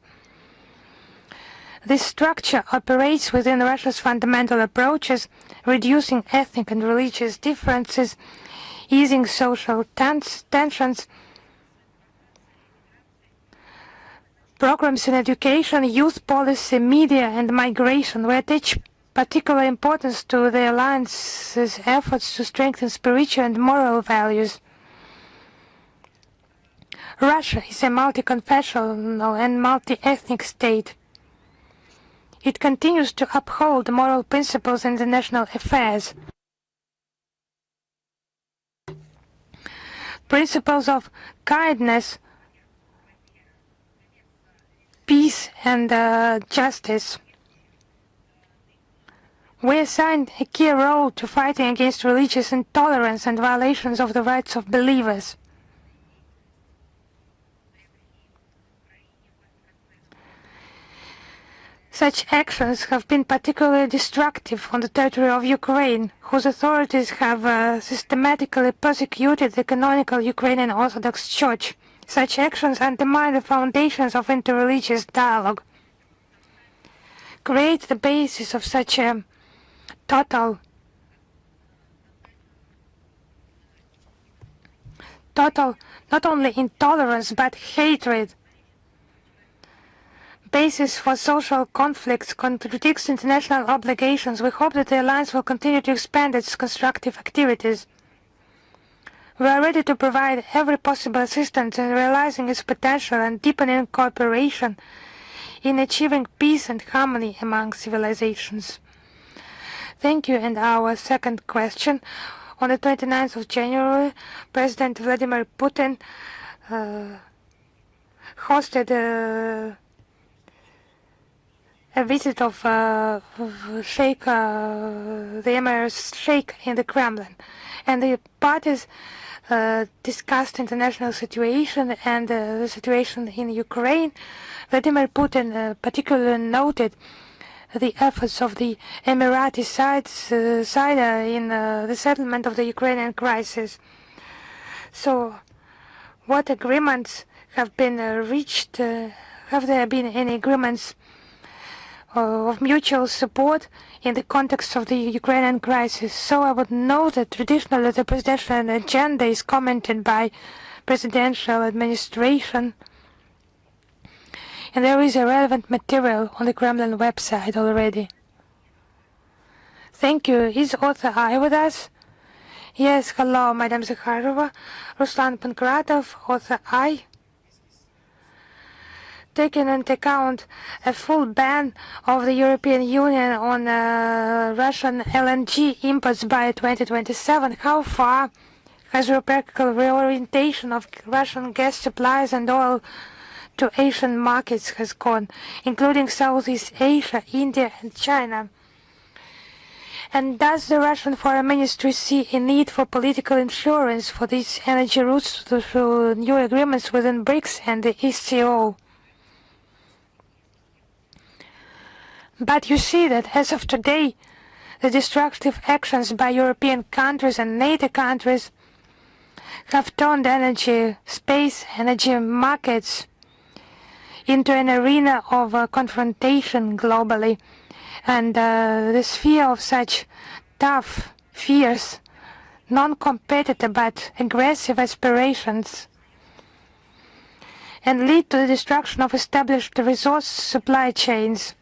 This structure operates within Russia's fundamental approaches, reducing ethnic and religious differences, easing social tensions, programs in education, youth policy, media, and migration. We attach particular importance to the Alliance's efforts to strengthen spiritual and moral values. Russia is a multi-confessional and multi-ethnic state. It continues to uphold moral principles in international affairs. Principles of kindness, peace, and justice. We assign a key role to fighting against religious intolerance and violations of the rights of believers. Such actions have been particularly destructive on the territory of Ukraine, whose authorities have systematically persecuted the canonical Ukrainian Orthodox Church. Such actions undermine the foundations of interreligious dialogue, create the basis of such a total not only intolerance but hatred, basis for social conflicts, contradicts international obligations. We hope that the Alliance will continue to expand its constructive activities. We are ready to provide every possible assistance in realizing its potential and deepening cooperation in achieving peace and harmony among civilizations. Thank you. And our second question. On the 29th of January, President Vladimir Putin hosted a visit of Sheikh, the Emir's Sheikh in the Kremlin. And the parties discussed international situation and the situation in Ukraine. Vladimir Putin particularly noted the efforts of the Emirati side in the settlement of the Ukrainian crisis. So, what agreements have been reached? Have there been any agreements of mutual support in the context of the Ukrainian crisis? So I would know that traditionally the presidential agenda is commented by presidential administration, and there is a relevant material on the Kremlin website already. Thank you. Is author I with us? Yes, hello, Madam Zakharova. Ruslan Pankratov, author I. Taking into account a full ban of the European Union on Russian LNG imports by 2027, how far has a practical reorientation of Russian gas supplies and oil to Asian markets has gone, including Southeast Asia, India and China. And does the Russian Foreign Ministry see a need for political insurance for these energy routes through new agreements within BRICS and the SCO? But you see that as of today, the destructive actions by European countries and NATO countries have turned energy space, energy markets into an arena of confrontation globally. And the sphere of such tough, fierce, non-competitive but aggressive aspirations and lead to the destruction of established resource supply chains.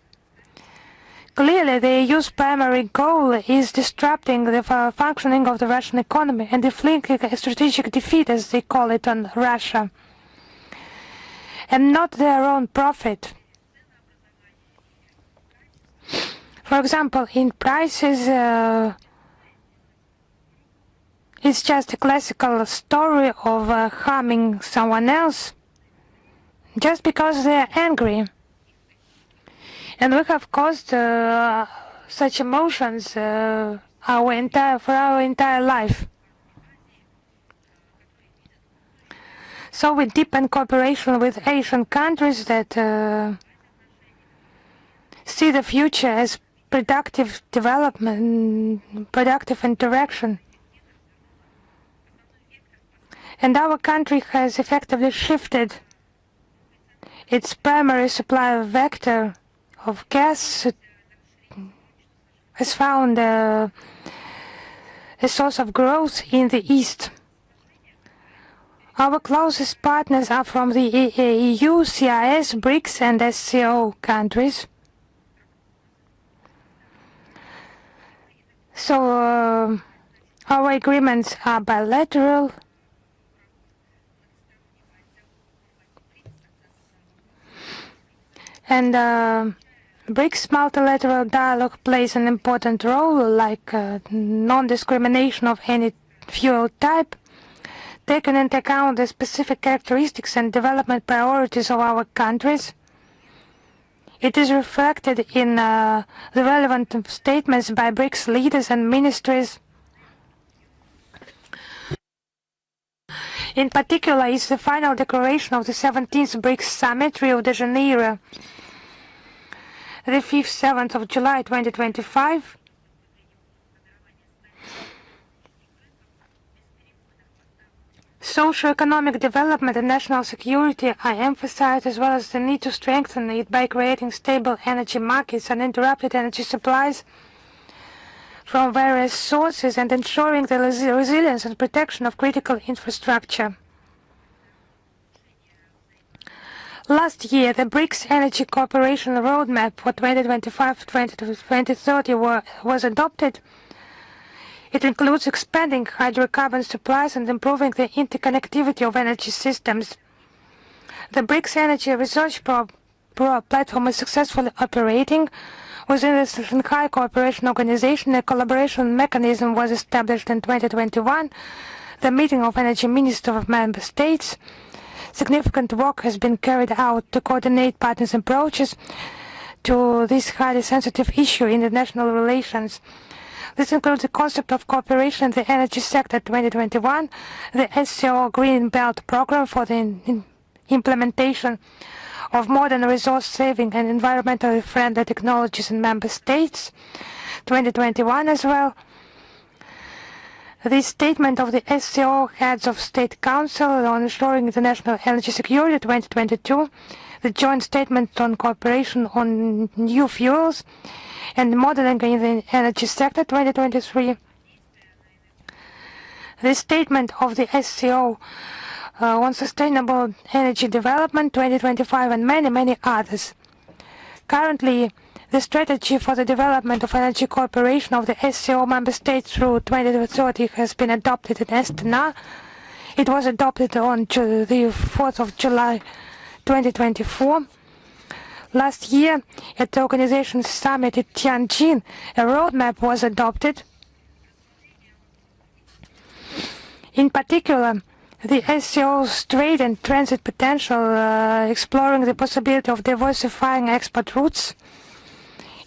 Clearly, the EU's primary goal is disrupting the functioning of the Russian economy and inflicting a strategic defeat, as they call it, on Russia, and not their own profit. For example, in prices, it's just a classical story of harming someone else just because they're angry. And we have caused such emotions for our entire life. So we deepen cooperation with Asian countries that see the future as productive development, productive interaction. And our country has effectively shifted its primary supply vector of gas, has found a source of growth in the East. Our closest partners are from the EU, CIS, BRICS and SCO countries. So our agreements are bilateral and BRICS multilateral dialogue plays an important role, like non-discrimination of any fuel type, taking into account the specific characteristics and development priorities of our countries. It is reflected in the relevant statements by BRICS leaders and ministries. In particular is the final declaration of the 17th BRICS Summit, Rio de Janeiro, the 5th-7th of July 2025. Socio-economic development and national security are emphasized, as well as the need to strengthen it by creating stable energy markets and uninterrupted energy supplies from various sources and ensuring the resilience and protection of critical infrastructure. Last year, the BRICS Energy Cooperation Roadmap for 2025-2030 was adopted. It includes expanding hydrocarbon supplies and improving the interconnectivity of energy systems. The BRICS Energy Research Platform is successfully operating. Within the Shanghai Cooperation Organization, a collaboration mechanism was established in 2021, the meeting of energy ministers of member states. Significant work has been carried out to coordinate partners' approaches to this highly sensitive issue in international relations. This includes the concept of cooperation in the energy sector 2021, the SCO Green Belt Program for the implementation of modern resource-saving and environmentally friendly technologies in member states, 2021 as well. The statement of the SCO Heads of State Council on ensuring international energy security 2022, the joint statement on cooperation on new fuels and modeling in the energy sector 2023, the statement of the SCO on sustainable energy development 2025 and many others. Currently, the strategy for the development of energy cooperation of the SCO member states through 2030 has been adopted in Astana. It was adopted on the 4th of July 2024. Last year, at the organization's summit at Tianjin, a roadmap was adopted. In particular, the SCO's trade and transit potential, exploring the possibility of diversifying export routes,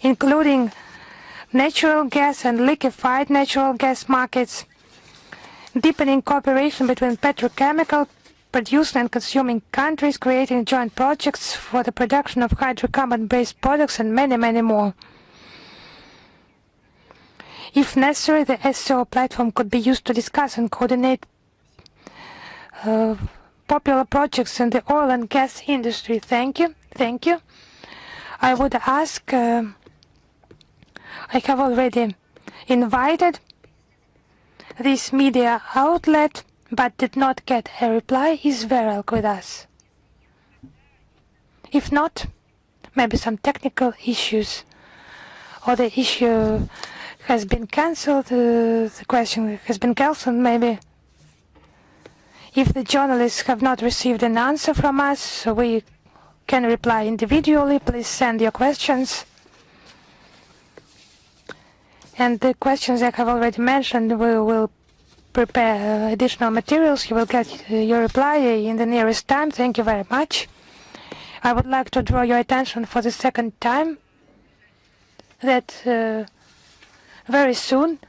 including natural gas and liquefied natural gas markets, deepening cooperation between petrochemical producing and consuming countries, creating joint projects for the production of hydrocarbon-based products, and many, many more. If necessary, the SCO platform could be used to discuss and coordinate popular projects in the oil and gas industry. Thank you. Thank you. I would ask, I have already invited this media outlet, but did not get a reply. Is Veral with us? If not, maybe some technical issues, or the issue has been cancelled, the question has been cancelled maybe. If the journalists have not received an answer from us, we can reply individually. Please send your questions. And the questions I have already mentioned, we will prepare additional materials. You will get your reply in the nearest time. Thank you very much. I would like to draw your attention for the second time that very soon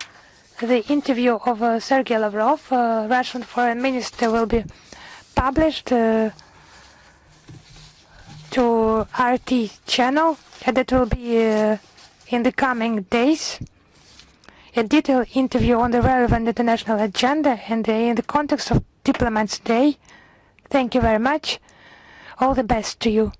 the interview of Sergei Lavrov, Russian Foreign Minister, will be published to RT channel, and it will be in the coming days. A detailed interview on the relevant international agenda and in the context of Diplomats' Day. Thank you very much. All the best to you.